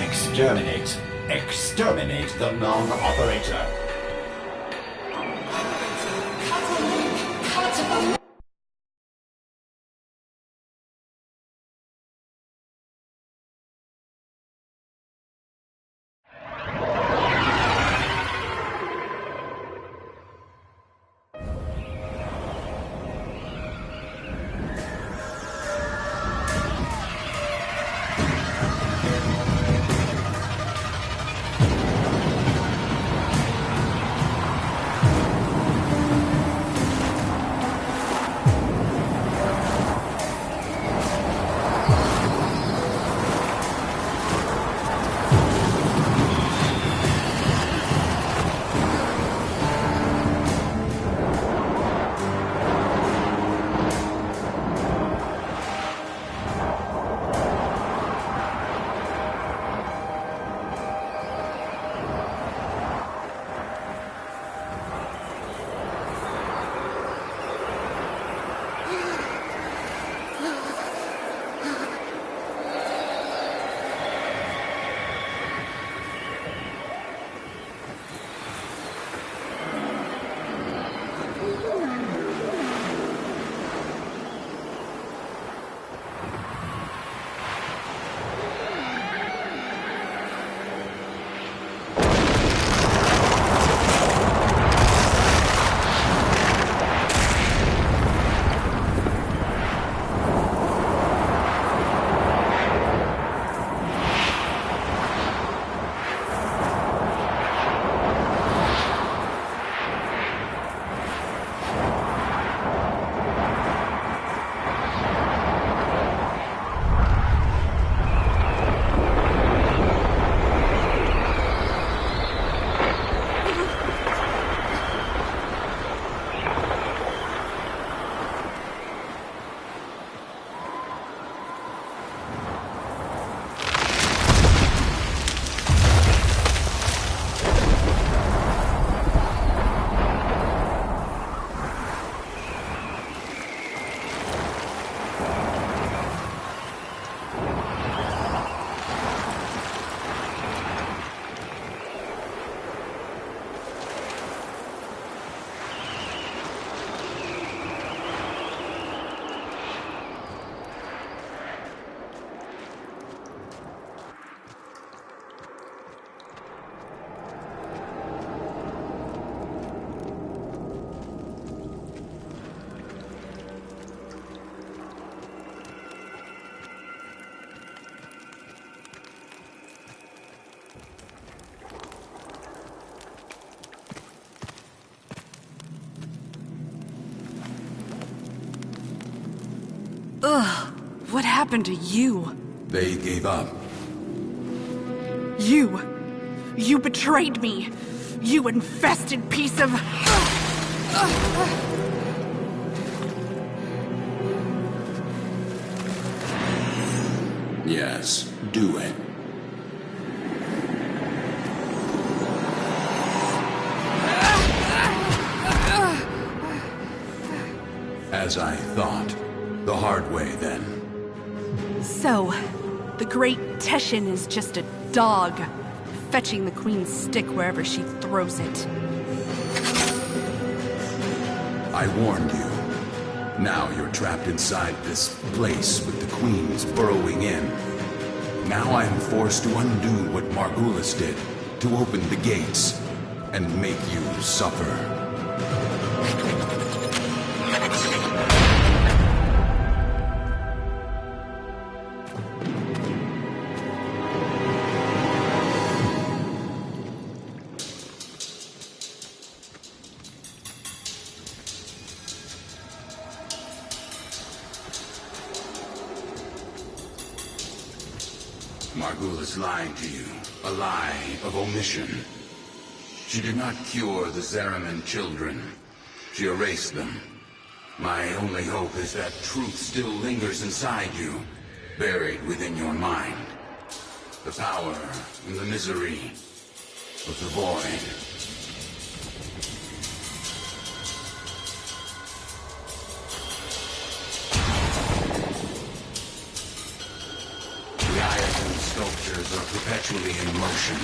Exterminate. Exterminate the non-operator. happened to you? They gave up. You betrayed me. You infested piece of... Yes, do it. As I thought. The hard way, then. So, the great Teshin is just a dog, fetching the Queen's stick wherever she throws it. I warned you. Now you're trapped inside this place with the Queens burrowing in. Now I'm forced to undo what Margulis did, to open the gates, and make you suffer. Margulis lied to you, a lie of omission. She did not cure the Zariman children. She erased them. My only hope is that truth still lingers inside you, buried within your mind. The power and the misery of the void. Sculptures are perpetually in motion,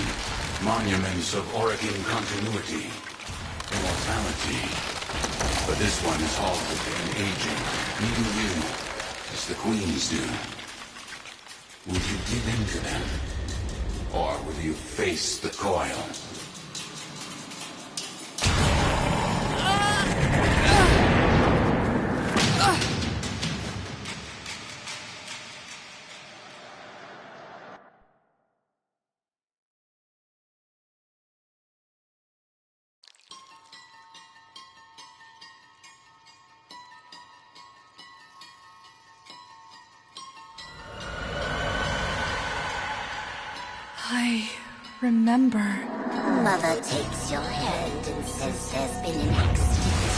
monuments of Aurican continuity, immortality. But this one is halted and aging, needing you, as the Queens do. Will you give in to them? Or will you face the coil? I remember. Mother takes your hand and says there's been an accident.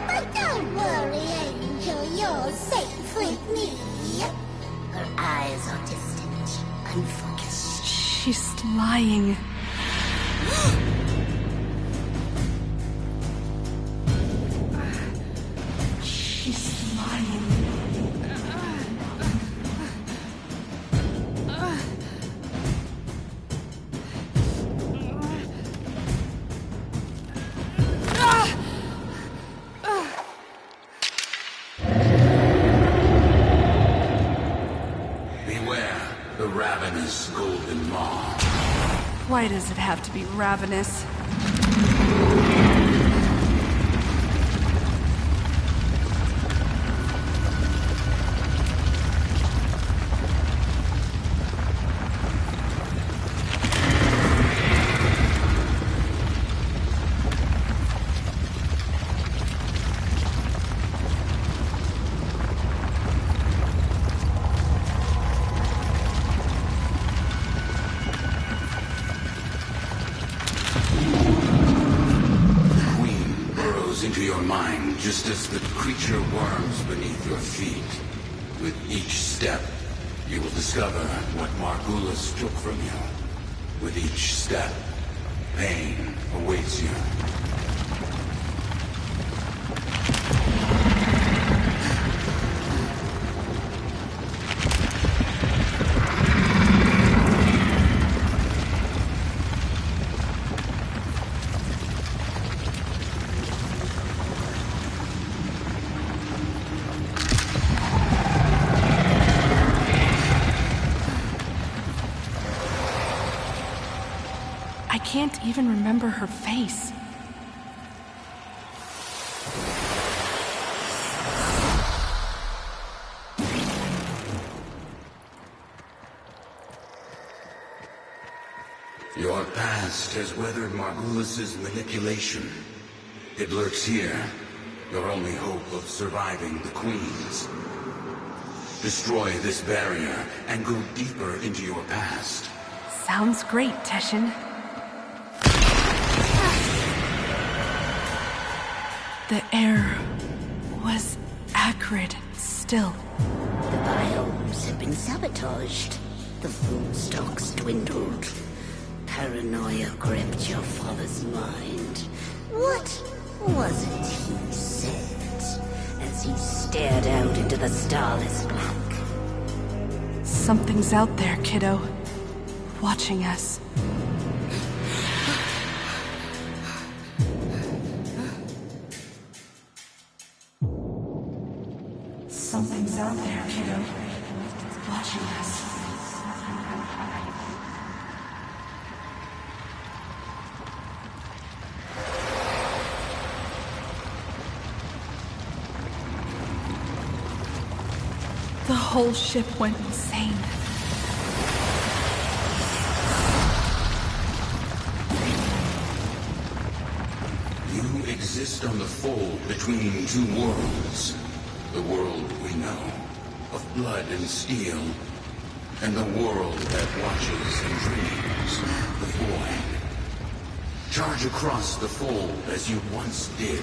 But don't worry, Angel, you're safe with me. Her eyes are distant, unfocused. She's lying. She's lying. Golden Maw. Why does it have to be ravenous? Just as the creature worms beneath your feet. With each step, you will discover what Margulis took from you. With each step, pain awaits you. I can't even remember her face. Your past has weathered Margulis' manipulation. It lurks here, your only hope of surviving the Queens. Destroy this barrier and go deeper into your past. Sounds great, Teshin. The air was acrid still. The biomes had been sabotaged. The food stocks dwindled. Paranoia gripped your father's mind. What was it he said as he stared out into the starless black? Something's out there, kiddo. Watching us. Something's out there, kiddo. Watching us. The whole ship went insane. You exist on the fold between two worlds. The world we know, of blood and steel, and the world that watches and dreams, the void. Charge across the fold as you once did.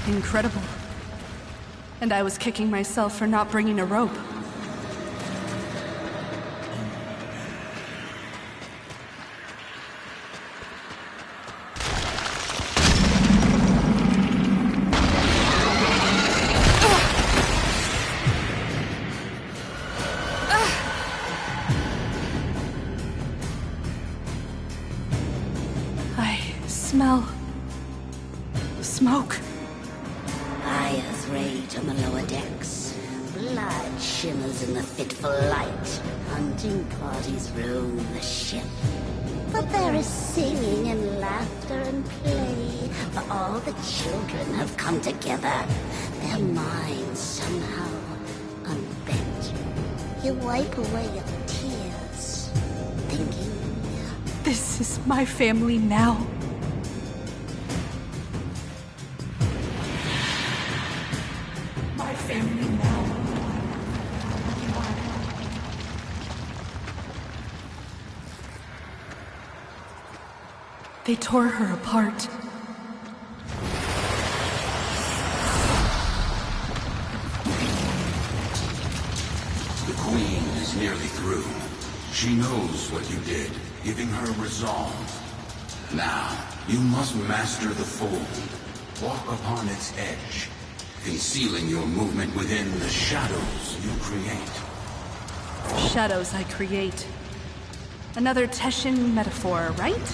Incredible. And I was kicking myself for not bringing a rope. I smell smoke. Fires rage on the lower decks. Blood shimmers in the fitful light. Hunting parties roam the ship. But there is singing and laughter and play. For all the children have come together. Their minds somehow unbent. You wipe away your tears, thinking, This is my family now. My family now. They tore her apart. The Queen is nearly through. She knows what you did, giving her resolve. Now, you must master the fold. Walk upon its edge, concealing your movement within the shadows you create. Shadows I create. Another Teshin metaphor, right?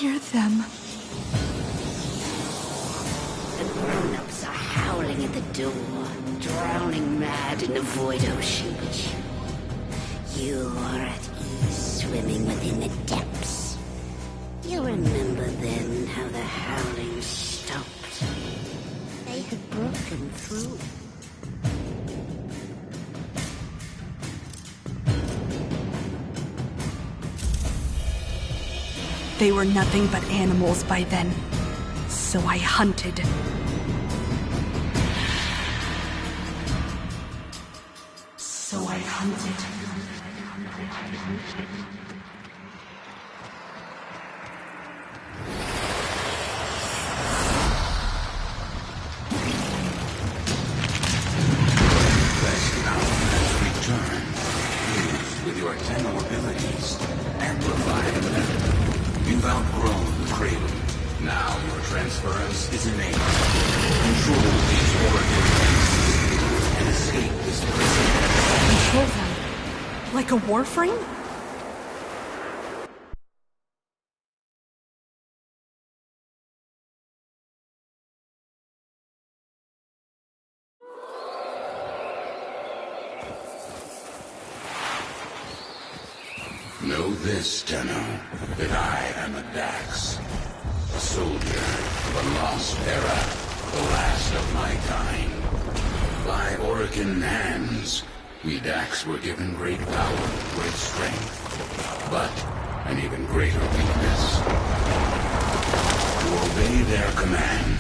hear them. The grown-ups are howling at the door, drowning mad in the void ocean. You are at ease swimming within the depths. You remember then how the howling stopped. They had broken through. They were nothing but animals by then, so I hunted. With your tenor abilities, amplifying them. You've outgrown the cradle. Now your transference is enabled. Control these organs and escape this prison. Control them? Like a Warframe? Know this, Tenno, that I am a Dax. A soldier of a lost era, the last of my kind. By Orican hands, we Dax were given great power, great strength, but an even greater weakness. To obey their command,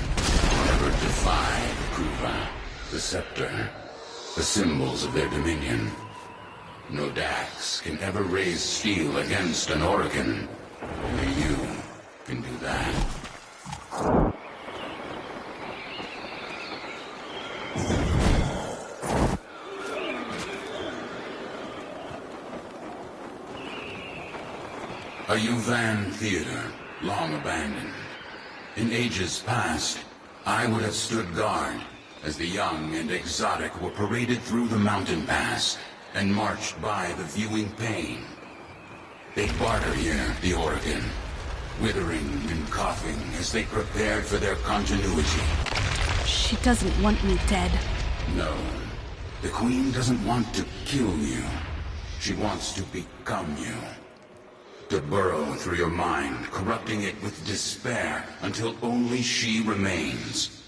never defy the Kruva, the scepter, the symbols of their dominion. No Dax can ever raise steel against an Orican. Only you can do that. A Yuvan theater, long abandoned. In ages past, I would have stood guard as the young and exotic were paraded through the mountain pass and marched by the viewing pain. They barter here, the Orican, withering and coughing as they prepared for their continuity. She doesn't want me dead. No, the Queen doesn't want to kill you. She wants to become you. To burrow through your mind, corrupting it with despair until only she remains.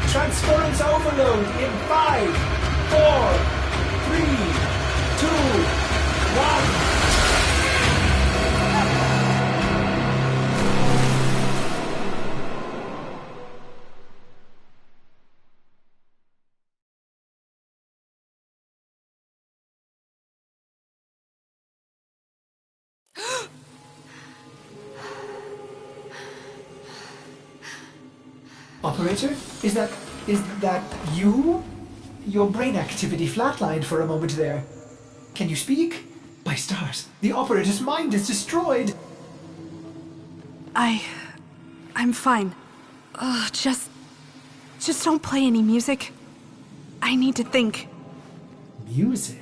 Transference overload in 5, 4, 3, 2, 1. Operator? Is that you? Your brain activity flatlined for a moment there. Can you speak? By stars, the operator's mind is destroyed. I'm fine. Just Just don't play any music. I need to think. Music?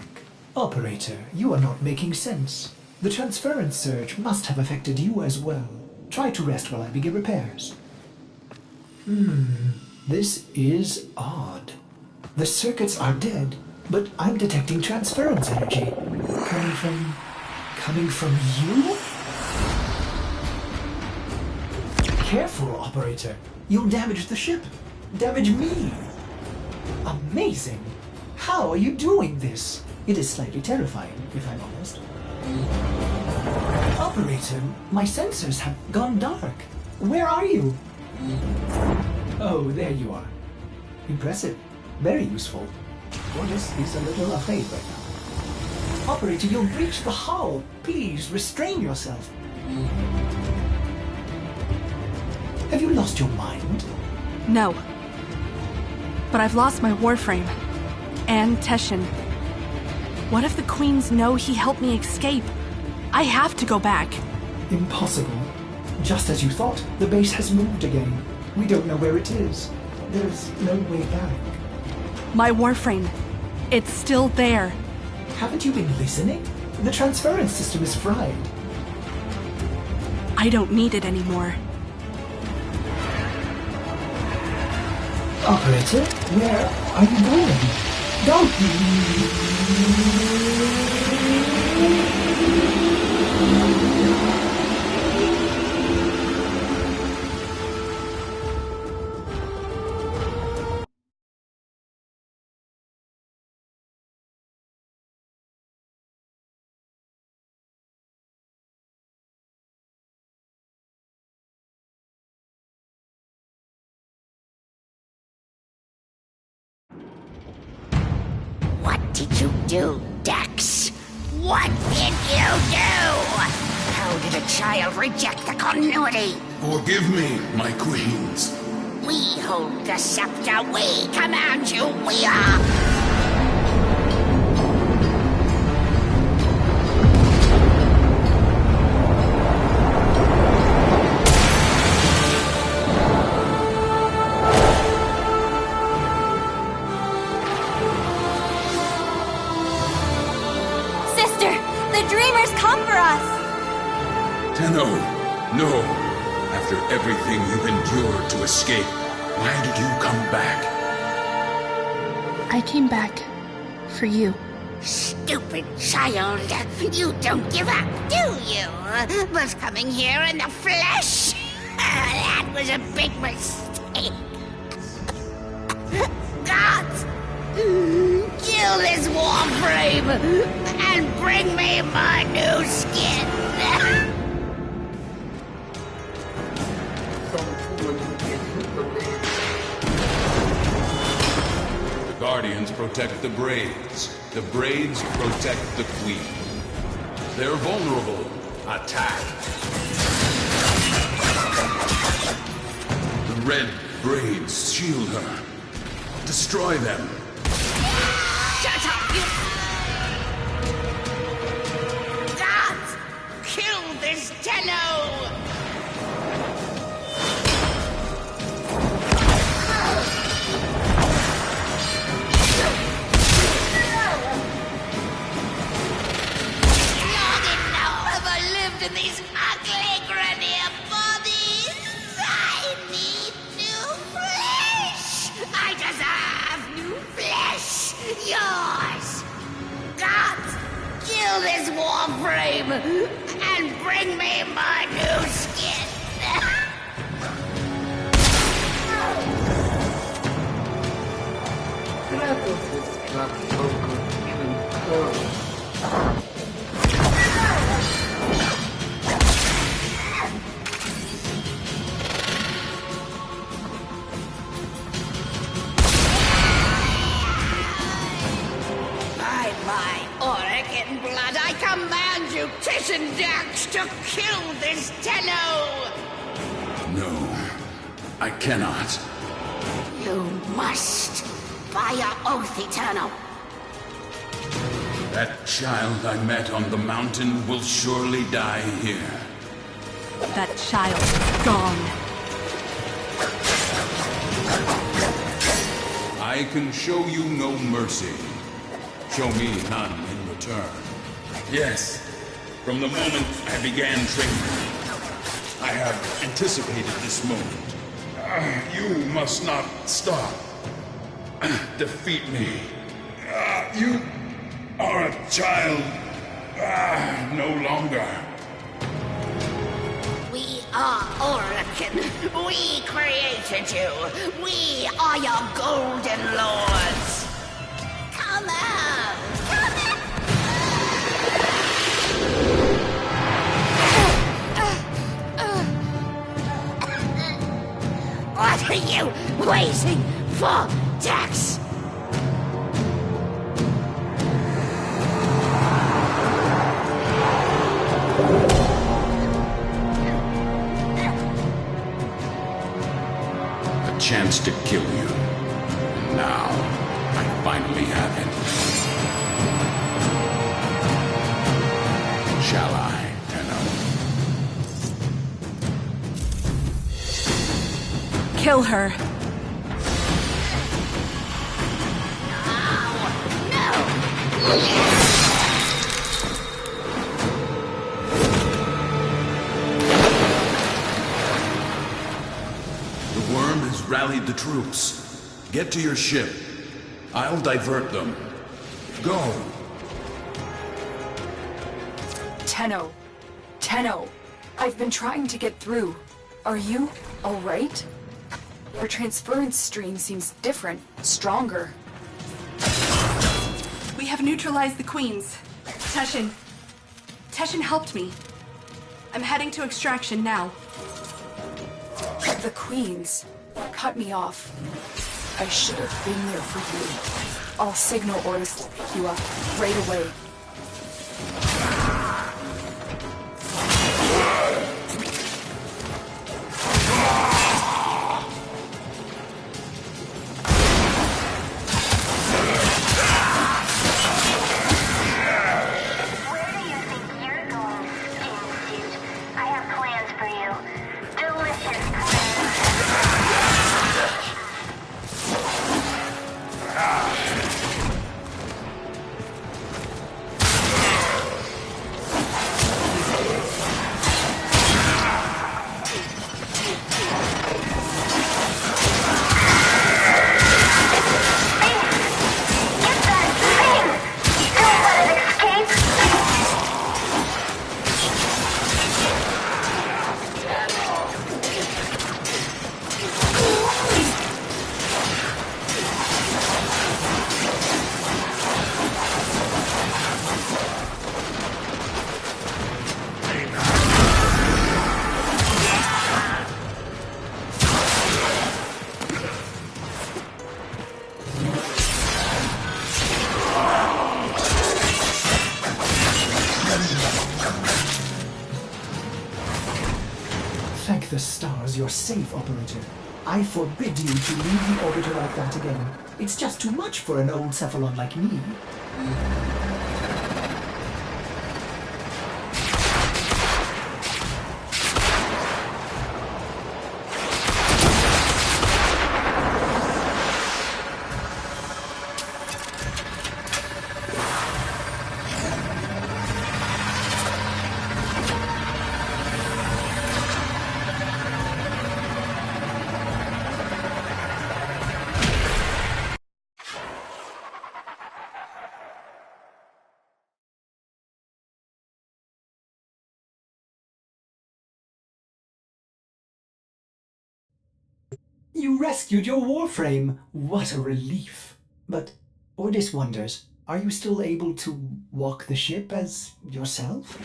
Operator, you are not making sense. The transference surge must have affected you as well. Try to rest while I begin repairs. This is odd. The circuits are dead, but I'm detecting transference energy. Coming from you? Careful, Operator. You'll damage the ship. Damage me. Amazing. How are you doing this? It is slightly terrifying, if I'm honest. Operator, my sensors have gone dark. Where are you? Oh, there you are. Impressive. Very useful. Ordis is a little afraid right now. Operator, you'll breach the hull. Please, restrain yourself. Have you lost your mind? No. But I've lost my Warframe. And Teshin. What if the Queens know he helped me escape? I have to go back. Impossible. Just as you thought, the base has moved again. We don't know where it is. There's no way back. My Warframe. It's still there. Haven't you been listening? The transference system is fried. I don't need it anymore. Operator, where are you going? Don't! What did you do, Dex? What did you do? How did a child reject the continuity? Forgive me, my queens. We hold the scepter. We command you. We are... Tenno, no. After everything you've endured to escape, why did you come back? I came back for you. Stupid child. You don't give up, do you? But coming here in the flesh? That was a big mistake. Gods! Kill this Warframe and bring me my new skin. The Guardians protect the Braids. The Braids protect the Queen. They're vulnerable. Attack. The red Braids shield her. Destroy them. Shut up, you... Gods! Kill this Tenno! In these ugly Grenier bodies, I need new flesh. I deserve new flesh. Yours. Gods, kill this Warframe and bring me my new skin. I command you, Tishin Dax, to kill this Tenno! No, I cannot. You must, by your oath, Eternal. That child I met on the mountain will surely die here. That child is gone. I can show you no mercy. Show me none in return. Yes. From the moment I began training, I have anticipated this moment. You must not stop. Defeat me. You are a child. No longer. We are Orakin. We created you. We are your golden lords. Come out. Come out. What are you waiting for, Dax? A chance to kill you. And now, I finally have it. Shall I, Tenno? Kill her. The worm has rallied the troops. Get to your ship. I'll divert them. Go. Tenno. Tenno. I've been trying to get through. Are you alright? Your transference stream seems different, stronger. We have neutralized the queens. Teshin helped me. I'm heading to extraction now. The queens cut me off. I should have been there for you. I'll signal orders to pick you up right away. Thank the stars you're safe, Operator. I forbid you to leave the orbiter like that again. It's just too much for an old cephalon like me. You rescued your Warframe! What a relief! But Ordis wonders, are you still able to walk the ship as yourself?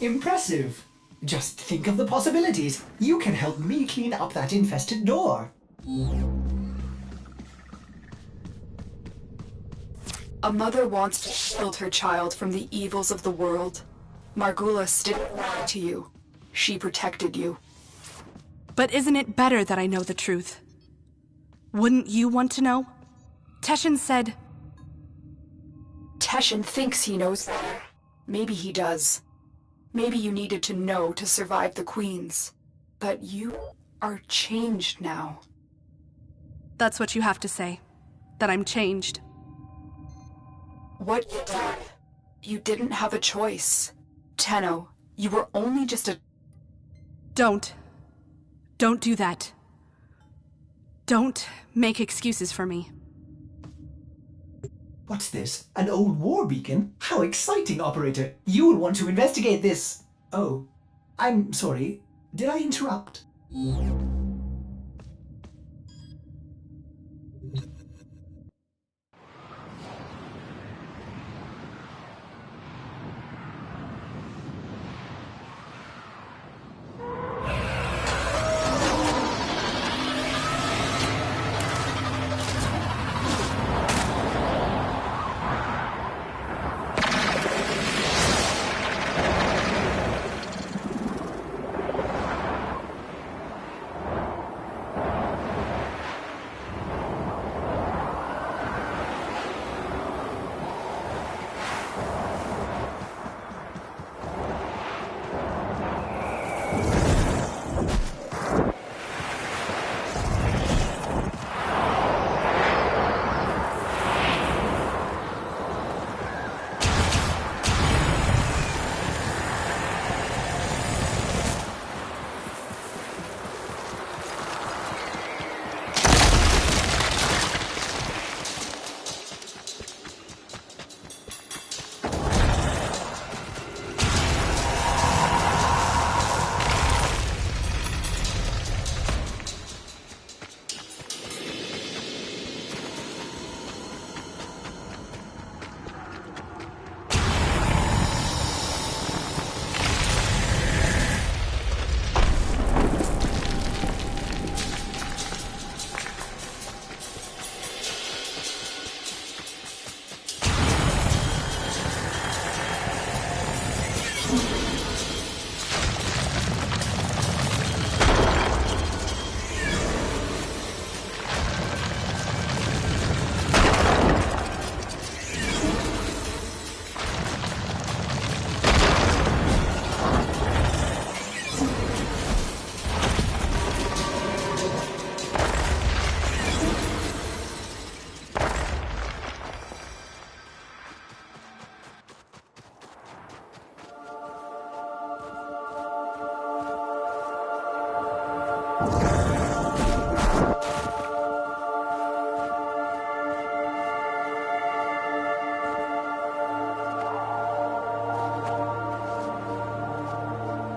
Impressive! Just think of the possibilities. You can help me clean up that infested door. A mother wants to shield her child from the evils of the world. Margulis didn't lie to you. She protected you. But isn't it better that I know the truth? Wouldn't you want to know? Teshin said... Teshin thinks he knows better. Maybe he does. Maybe you needed to know to survive the Queens. But you are changed now. That's what you have to say. That I'm changed. What you did, you didn't have a choice. Tenno, you were only just a... Don't do that. Don't make excuses for me. What's this? An old war beacon? How exciting, Operator! You'll want to investigate this! Oh, I'm sorry. Did I interrupt?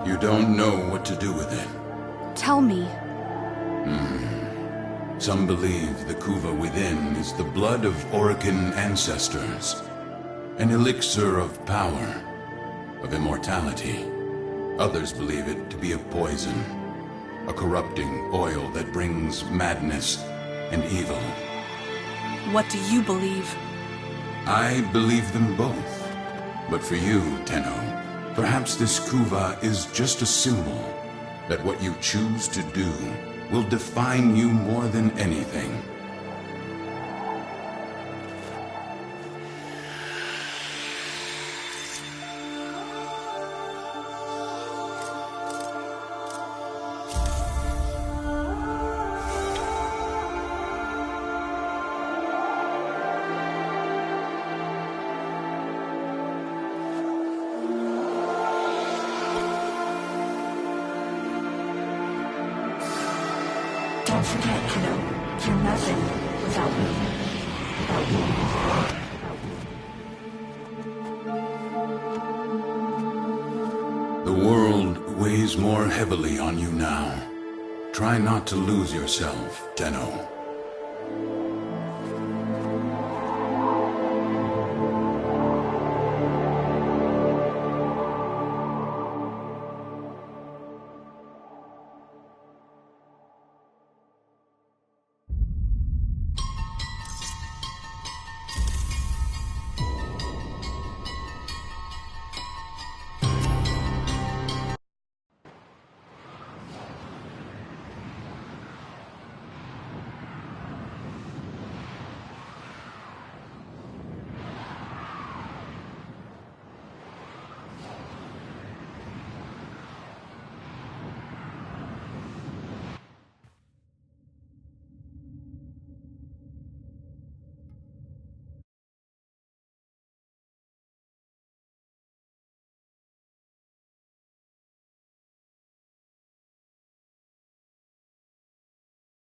You don't know what to do with it. Tell me. Some believe the Kuva within is the blood of Orokin ancestors. An elixir of power, of immortality. Others believe it to be a poison. A corrupting oil that brings madness and evil. What do you believe? I believe them both. But for you, Tenno, perhaps this Kuva is just a symbol that what you choose to do will define you more than anything. Don't forget, kiddo, you're nothing without me. The world weighs more heavily on you now. Try not to lose yourself, Tenno.